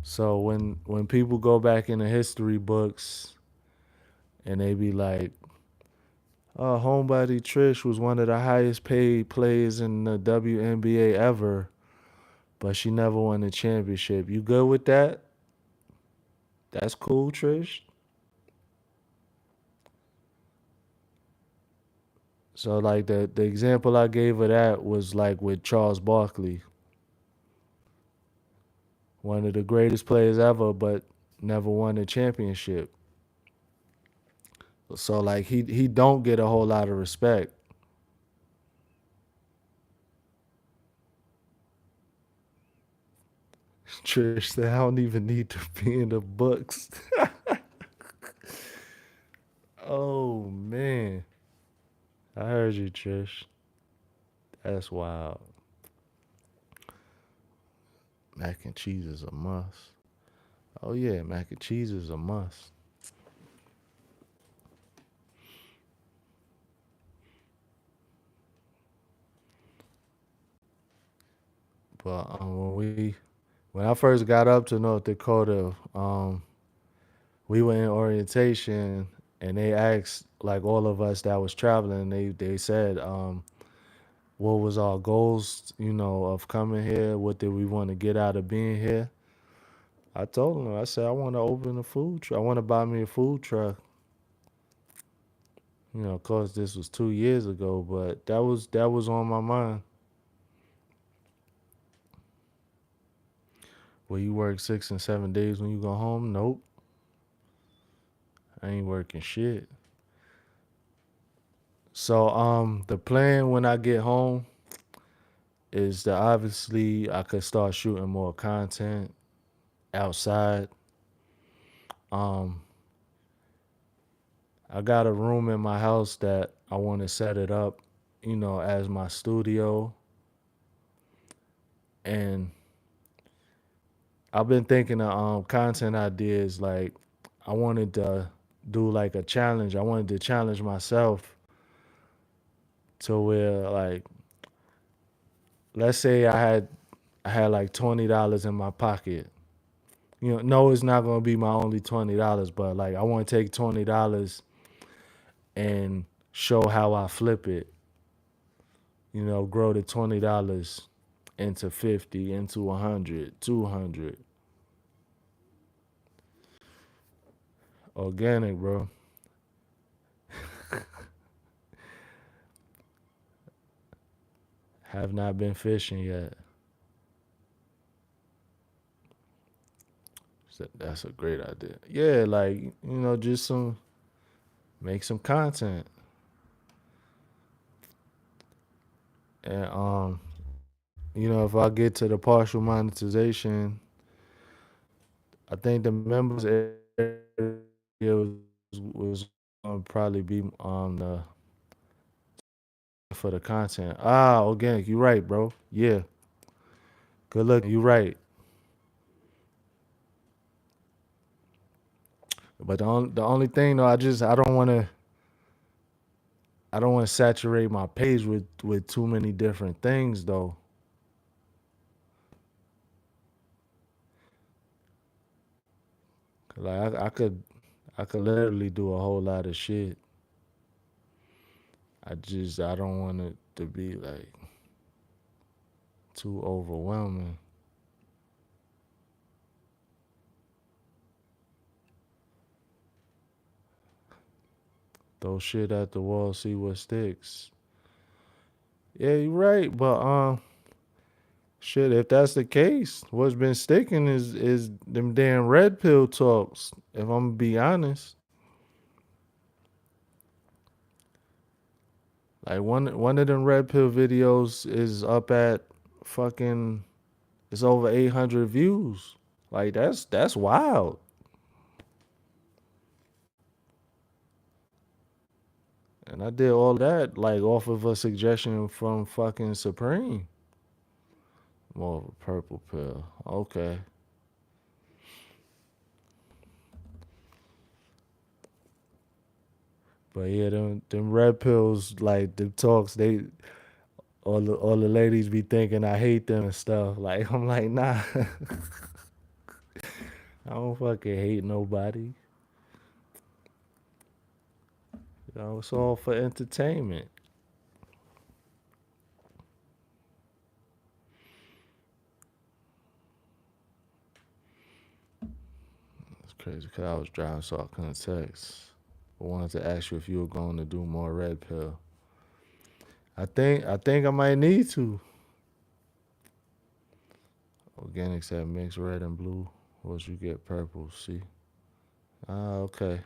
So when people go back in the history books and they be like, "Oh, homebody Trish was one of the highest paid players in the WNBA ever, but she never won a championship." You good with that? That's cool, Trish. So like the example I gave of that was like with Charles Barkley, one of the greatest players ever, but never won a championship. So like he don't get a whole lot of respect. Trish said, I don't even need to be in the books. Oh, man. I heard you, Trish. That's wild. Mac and cheese is a must. Oh, yeah, mac and cheese is a must. But when I first got up to North Dakota, we were in orientation and they asked like all of us that was traveling, they said, what was our goals, of coming here? What did we want to get out of being here? I told them, I said, I want to open a food truck. I want to buy me a food truck. Of course, this was 2 years ago, but that was on my mind. Well, you work 6 and 7 days when you go home? Nope, I ain't working shit. So, the plan when I get home is that obviously I could start shooting more content outside. Um, I got a room in my house that I want to set it up, as my studio. And I've been thinking of content ideas. Like, I wanted to do like a challenge. I wanted to challenge myself to where, like, let's say I had like $20 in my pocket. No, it's not gonna be my only $20, but like I want to take $20 and show how I flip it. Grow the $20 into 50, into 100, 200. Organic, bro. Have not been fishing yet. So that's a great idea. Yeah, like, just make some content. And if I get to the partial monetization, I think the members area was gonna probably be the for the content. Organic. You right, bro. Yeah. Good luck. You right. But the only thing though, I don't want to saturate my page with too many different things though. Like I could literally do a whole lot of shit. I don't want it to be like too overwhelming. Throw shit at the wall, see what sticks. Yeah, you're right. But shit, if that's the case, what's been sticking is them damn red pill talks. If I'm gonna be honest, like one of them red pill videos is up at fucking it's over 800 views. Like that's wild. And I did all that like off of a suggestion from fucking Supreme. More of a purple pill. Okay. But yeah, them red pills, like the talks, all the ladies be thinking I hate them and stuff. Like I'm like, nah, I don't fucking hate nobody. It's all for entertainment. It's crazy because I was driving, so I couldn't text. I wanted to ask you if you were going to do more red pill. I think I might need to. Organic said mix red and blue, or else you get purple. See? Okay.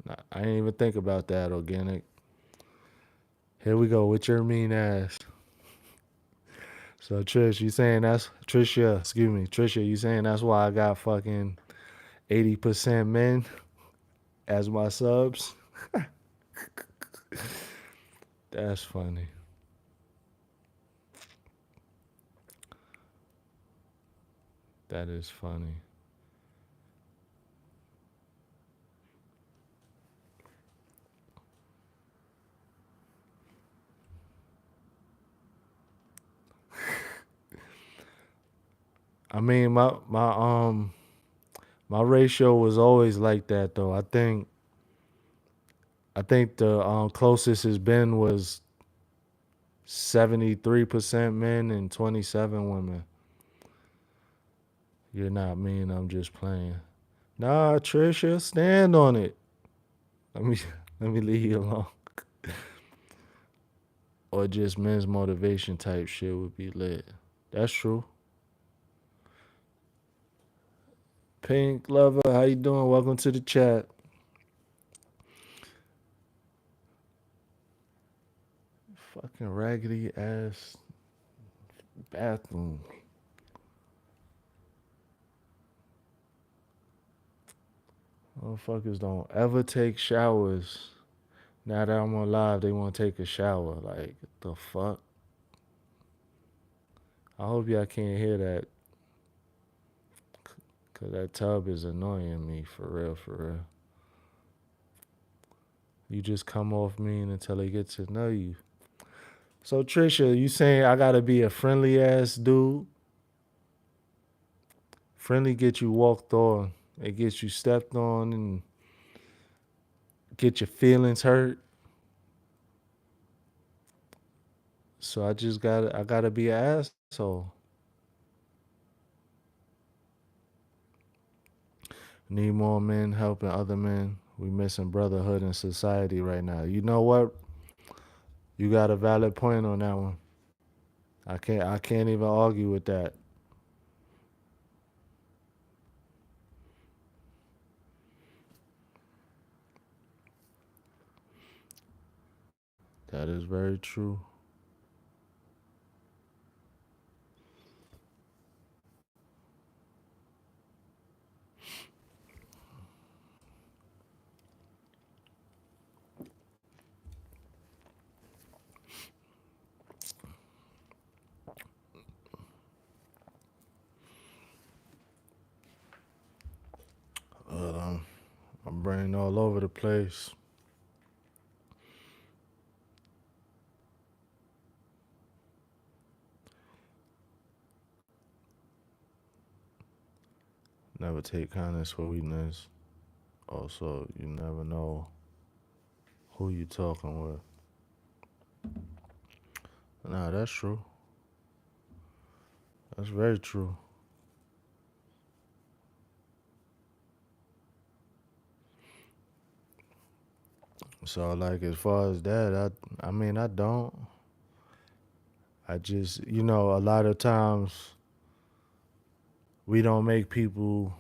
Nah, I didn't even think about that. Organic. Here we go with your mean ass. So Trish, you saying that's Trisha? Excuse me, Trisha. You saying that's why I got fucking 80% men as my subs? That's funny. That is funny. I mean, my ratio was always like that though. I think the closest it's been was 73% men and 27 women. You're not mean. I'm just playing. Nah, Trisha, stand on it. Let me let me leave you alone. Or just men's motivation type shit would be lit. That's true. Pink lover, how you doing? Welcome to the chat. Fucking raggedy ass bathroom. Motherfuckers don't ever take showers. Now that I'm on live, they want to take a shower. Like, the fuck? I hope y'all can't hear that. Because that tub is annoying me. For real, for real. You just come off mean until they get to know you. So, Trisha, you saying I got to be a friendly ass dude? Friendly get you walked on. It gets you stepped on and get your feelings hurt. So I gotta be an asshole. Need more men helping other men. We missing brotherhood in society right now. You know what? You got a valid point on that one. I can't even argue with that. That is very true. Um, my brain all over the place. Never take kindness for weakness. Also, you never know who you talking with. Nah, that's true. That's very true. So like as far as that, I mean I don't. I just a lot of times we don't make people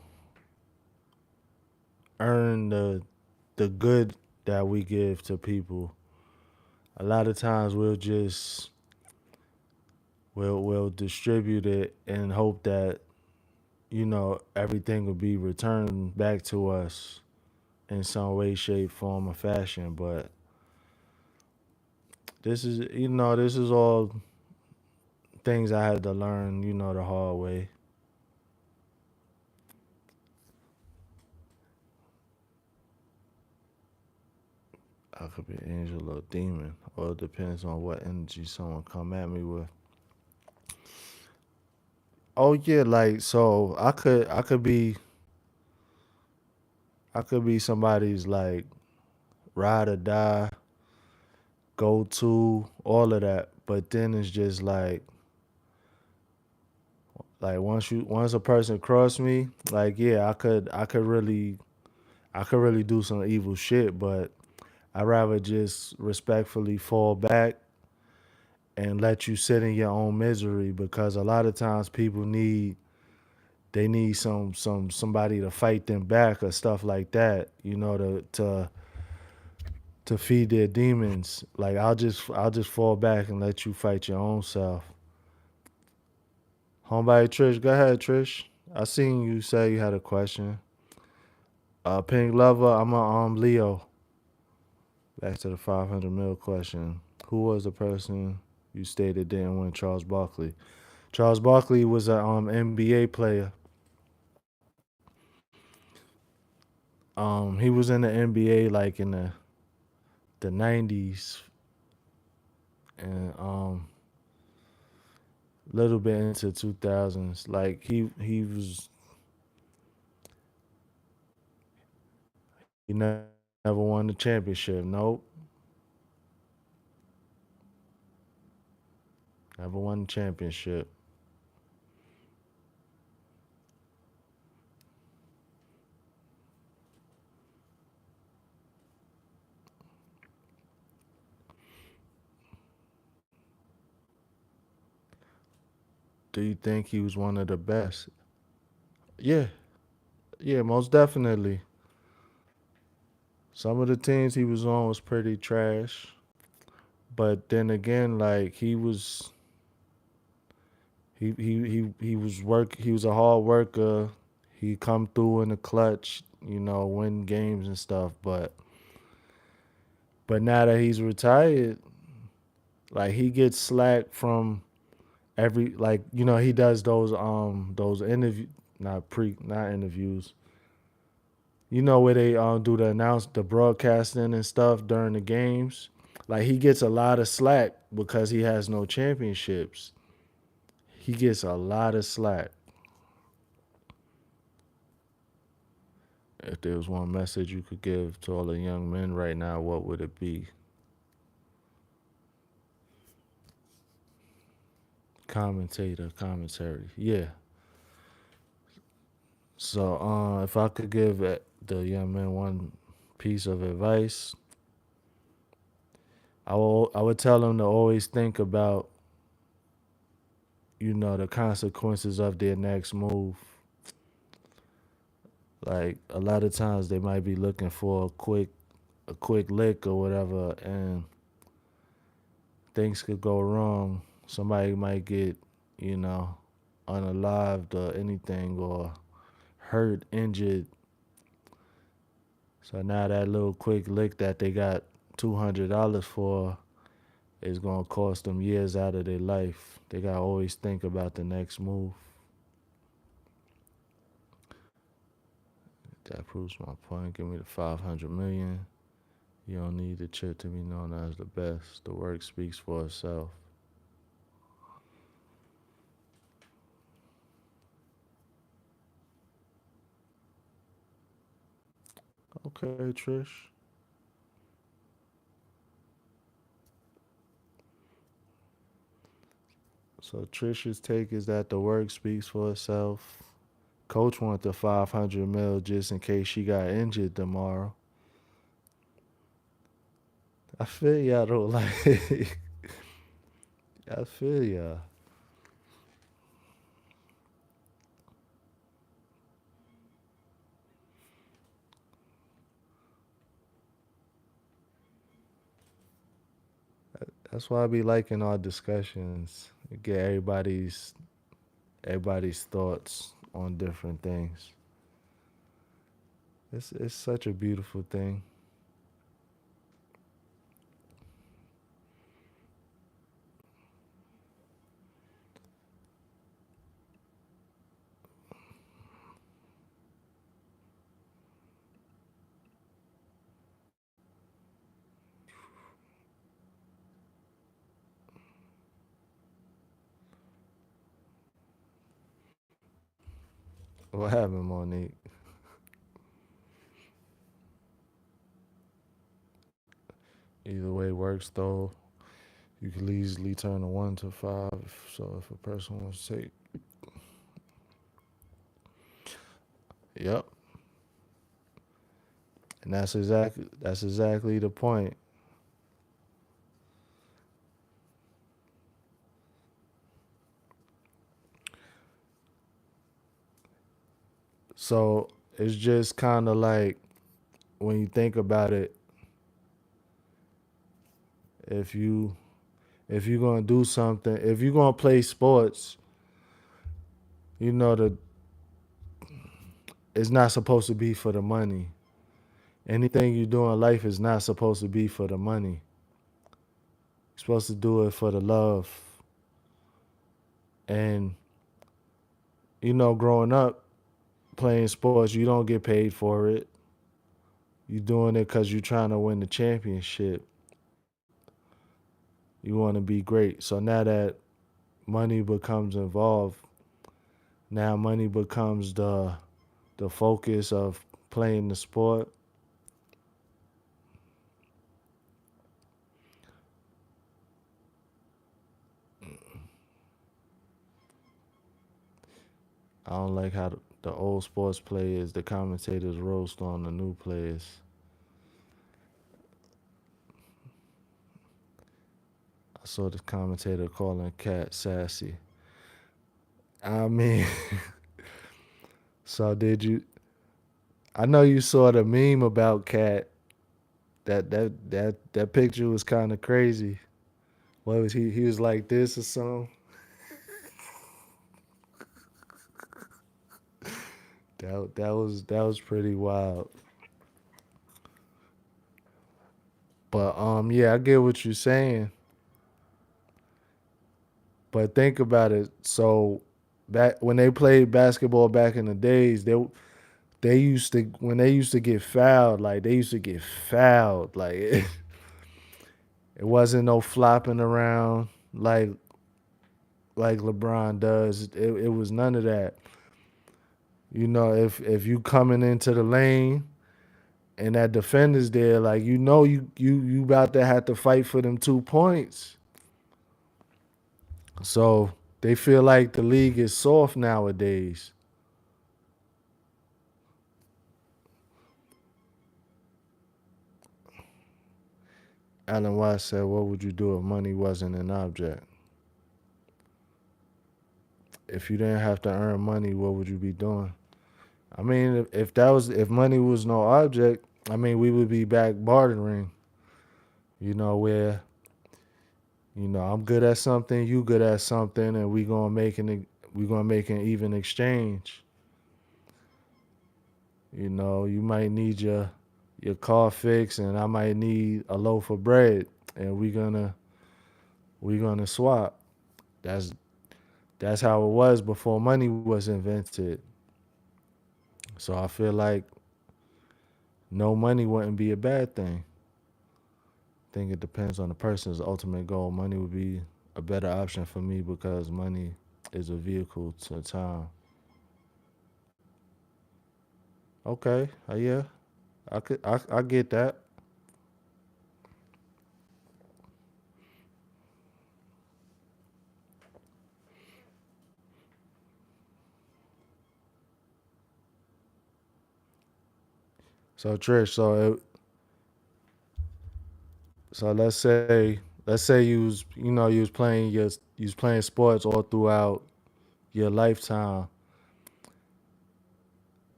earn the good that we give to people. A lot of times we'll distribute it and hope that everything will be returned back to us in some way, shape, form, or fashion. But this is all things I had to learn, the hard way. I could be an angel or demon, or it depends on what energy someone come at me with. Oh yeah, like so I could be somebody's like ride or die, go to, all of that. But then it's just like once a person cross me, like yeah, I could really do some evil shit, but I'd rather just respectfully fall back and let you sit in your own misery because a lot of times people need somebody to fight them back or stuff like that, to feed their demons. Like I'll just fall back and let you fight your own self. Homebody Trish, go ahead, Trish. I seen you say you had a question. Pink Lover, I'm a Leo. Back to the 500 mil question. Who was the person you stated didn't win? Charles Barkley. Charles Barkley was a NBA player. He was in the NBA like in the 90s and little bit into 2000s. Like he never won the championship. Nope, never won the championship. Do you think he was one of the best? Yeah, yeah, most definitely. Some of the teams he was on was pretty trash, but then again, like he was work. He was a hard worker. He come through in the clutch, win games and stuff. But now that he's retired, like he gets slack from every like he does those interview not interviews. Where they do the broadcasting and stuff during the games. Like he gets a lot of slack because he has no championships. He gets a lot of slack. If there was one message you could give to all the young men right now, what would it be? Commentary. Yeah. So, if I could give the young men one piece of advice, I would tell them to always think about the consequences of their next move. Like a lot of times they might be looking for a quick lick or whatever, and things could go wrong. Somebody might get you know unalived or anything or hurt, injured. So now that little quick lick that they got $200 for is gonna cost them years out of their life. They gotta always think about the next move. That proves my point. Give me the 500 million. You don't need the chip to be known as the best. The work speaks for itself. Okay, Trish. So Trish's take is that the work speaks for itself. Coach wants the 500 mil just in case she got injured tomorrow. I feel y'all though, like I feel y'all. That's why I be liking our discussions. Get everybody's thoughts on different things. It's such a beautiful thing. What happened, Monique? Either way works though. You can easily turn a one to five. So if a person wants to take, yep, and that's exactly the point. So it's just kind of like when you think about it, if you if you're gonna do something, if you're gonna play sports, you know, it's not supposed to be for the money. Anything you do in life is not supposed to be for the money. You're supposed to do it for the love. And growing up playing sports, you don't get paid for it. You're doing it because you're trying to win the championship. You want to be great. So now that money becomes involved, now money becomes the focus of playing the sport. I don't like how the old sports players, the commentators roast on the new players. I saw the commentator calling Cat sassy. I mean, so did you? I know you saw the meme about Cat. That picture was kind of crazy. What was he? He was like this or something. That was pretty wild. But yeah, I get what you're saying. But think about it. So back when they played basketball back in the days, they used to when they used to get fouled, like they used to get fouled. Like it wasn't no flopping around like LeBron does. It was none of that. If you coming into the lane and that defender's there, like you about to have to fight for them 2 points. So they feel like the league is soft nowadays. Alan Watts said, "What would you do if money wasn't an object? If you didn't have to earn money, what would you be doing?" I mean, if money was no object, I mean, we would be back bartering. Where I'm good at something, you good at something, and we gonna make an even exchange. You might need your car fixed, and I might need a loaf of bread, and we gonna swap. That's that's how it was before money was invented. So I feel like no money wouldn't be a bad thing. I think it depends on the person's ultimate goal. Money would be a better option for me because money is a vehicle to time. Okay, yeah, I get that. So Trish, so let's say you was playing sports all throughout your lifetime.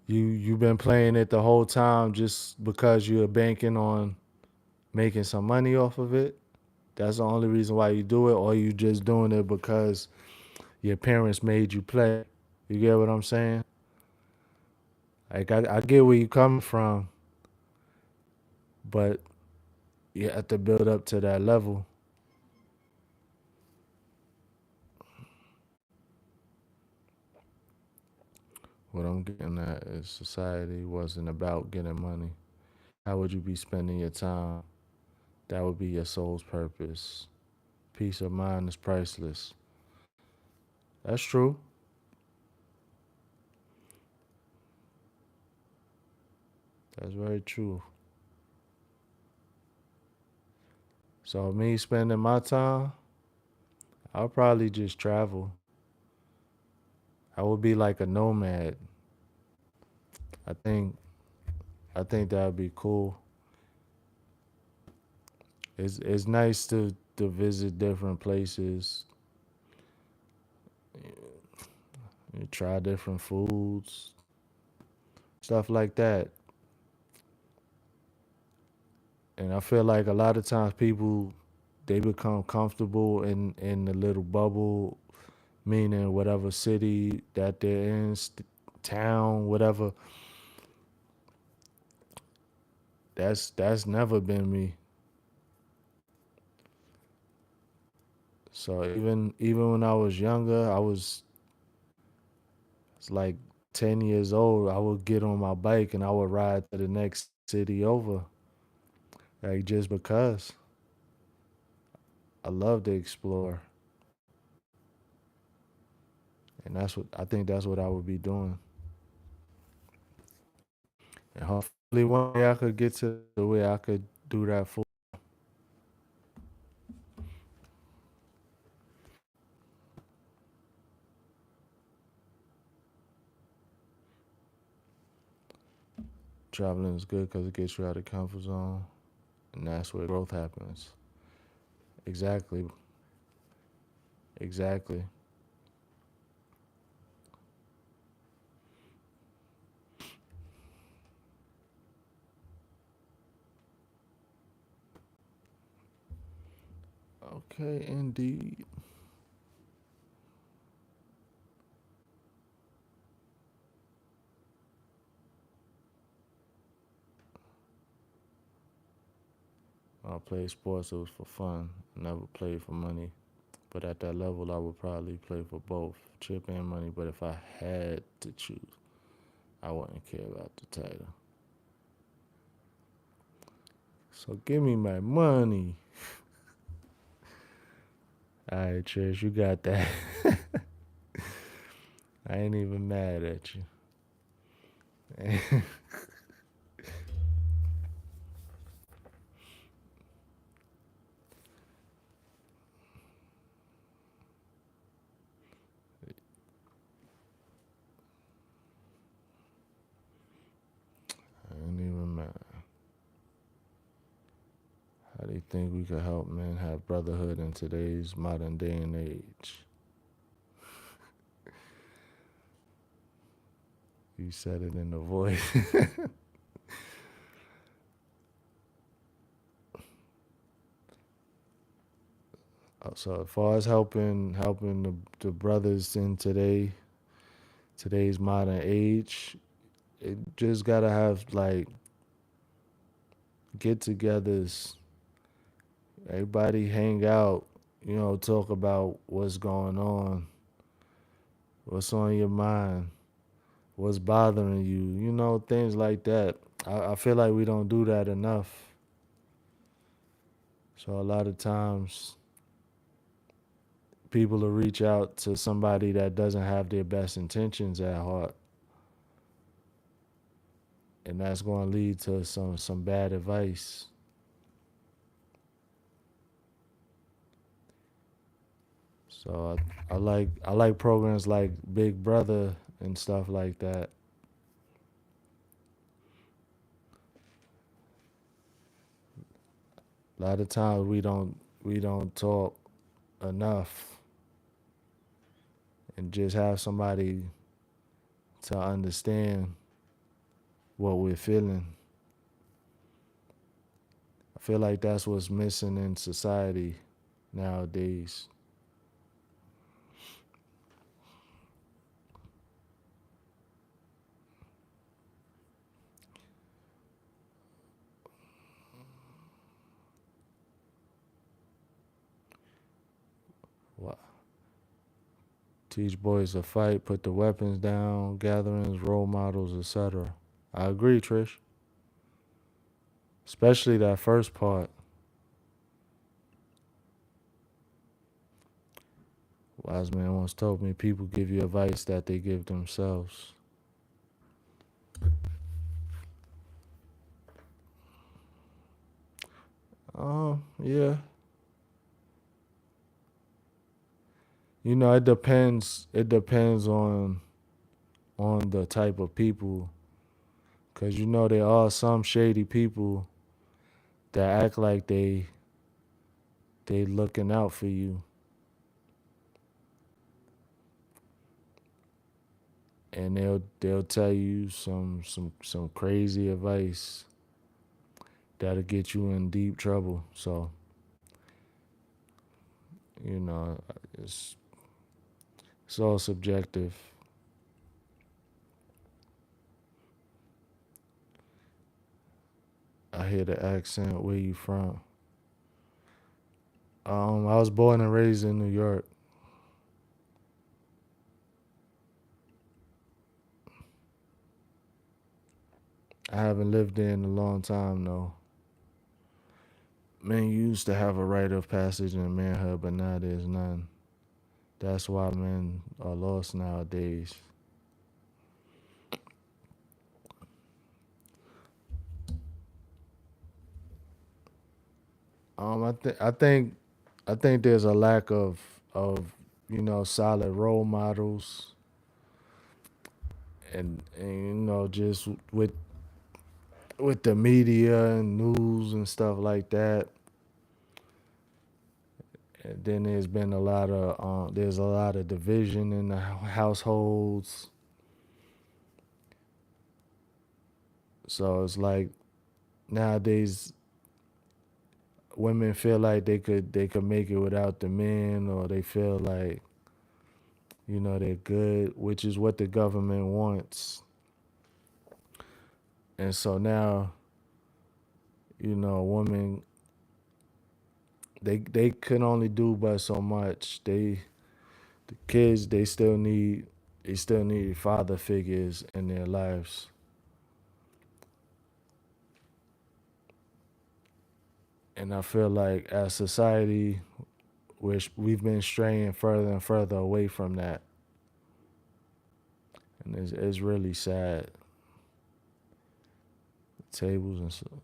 You've been playing it the whole time just because you're banking on making some money off of it. That's the only reason why you do it, or you just doing it because your parents made you play. You get what I'm saying? Like I get where you coming from, but you have to build up to that level. What I'm getting at is society wasn't about getting money. How would you be spending your time? That would be your soul's purpose. Peace of mind is priceless. That's true. That's very true. So me spending my time, I'll probably just travel. I would be like a nomad. I think I think that would be cool. It's nice to visit different places, you try different foods, stuff like that. And I feel like a lot of times people they become comfortable in the little bubble meaning whatever city that they're in, town, whatever. That's never been me. So even when I was younger, it's like 10 years old. I would get on my bike and I would ride to the next city over, like just because I love to explore, and that's what I would be doing. And hopefully one day I could get to the way I could do that for traveling is good because it gets you out of comfort zone, and that's where growth happens. Exactly, exactly. Okay, indeed. I played sports. It was for fun. Never played for money. But at that level, I would probably play for both chip and money. But if I had to choose, I wouldn't care about the title. So give me my money. All right, Trish, you got that. I ain't even mad at you. I ain't even mad. How do you think we could help men have brotherhood in today's modern day and age? You said it in the voice. So as far as helping the brothers in today's modern age, it just gotta have like get-togethers. Everybody hang out, talk about what's going on, what's on your mind, what's bothering you, things like that. I feel like we don't do that enough. So a lot of times people will reach out to somebody that doesn't have their best intentions at heart, and that's going to lead to some bad advice. So I like programs like Big Brother and stuff like that. A lot of times we don't talk enough and just have somebody to understand what we're feeling. I feel like that's what's missing in society nowadays. What? Teach boys to fight, put the weapons down, gatherings, role models, etc. I agree, Trish. Especially that first part. Wise man once told me people give you advice that they give themselves. Yeah. It depends. It depends on the type of people, cause there are some shady people that act like they looking out for you, and they'll tell you some crazy advice that'll get you in deep trouble. So you know, it's It's all subjective. I hear the accent. Where you from? I was born and raised in New York. I haven't lived there in a long time though. Men used to have a rite of passage in manhood, but now there's none. That's why men are lost nowadays. I think there's a lack of solid role models, and just with the media and news and stuff like that. And then there's a lot of division in the households. So it's like nowadays women feel like they could make it without the men, or they feel like they're good, which is what the government wants. And so now women, they can only do but so much. The kids, they still need father figures in their lives. And I feel like as society, we've been straying further and further away from that, and it's really sad. Tables and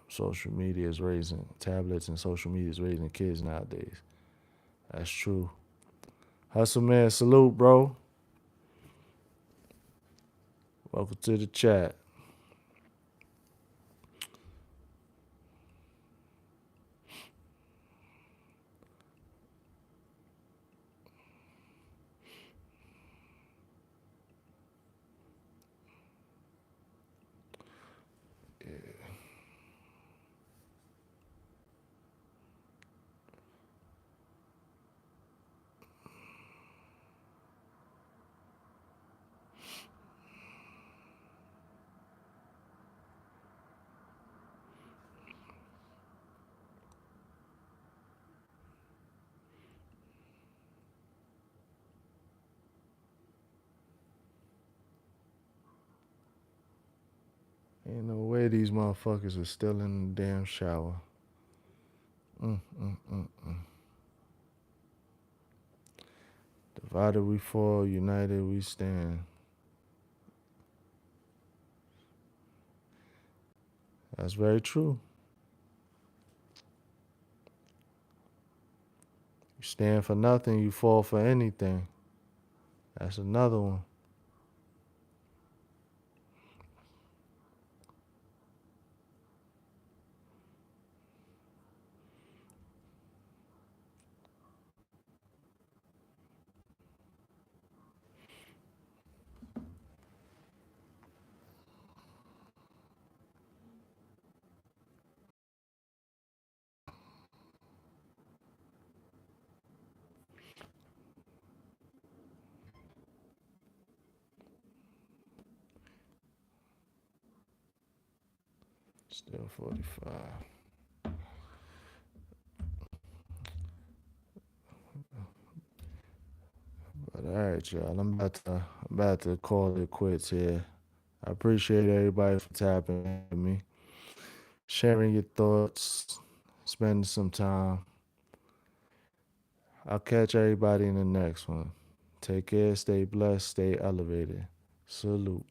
social media is raising tablets, and social media is raising kids nowadays. That's true. Hustle man, salute, bro. Welcome to the chat. Ain't no way these motherfuckers are still in the damn shower. Mm, mm, mm, mm. Divided we fall, united we stand. That's very true. You stand for nothing, you fall for anything. That's another one. Still 45. But all right, y'all. I'm about to call it quits here. I appreciate everybody for tapping me, sharing your thoughts, spending some time. I'll catch everybody in the next one. Take care, stay blessed, stay elevated. Salute.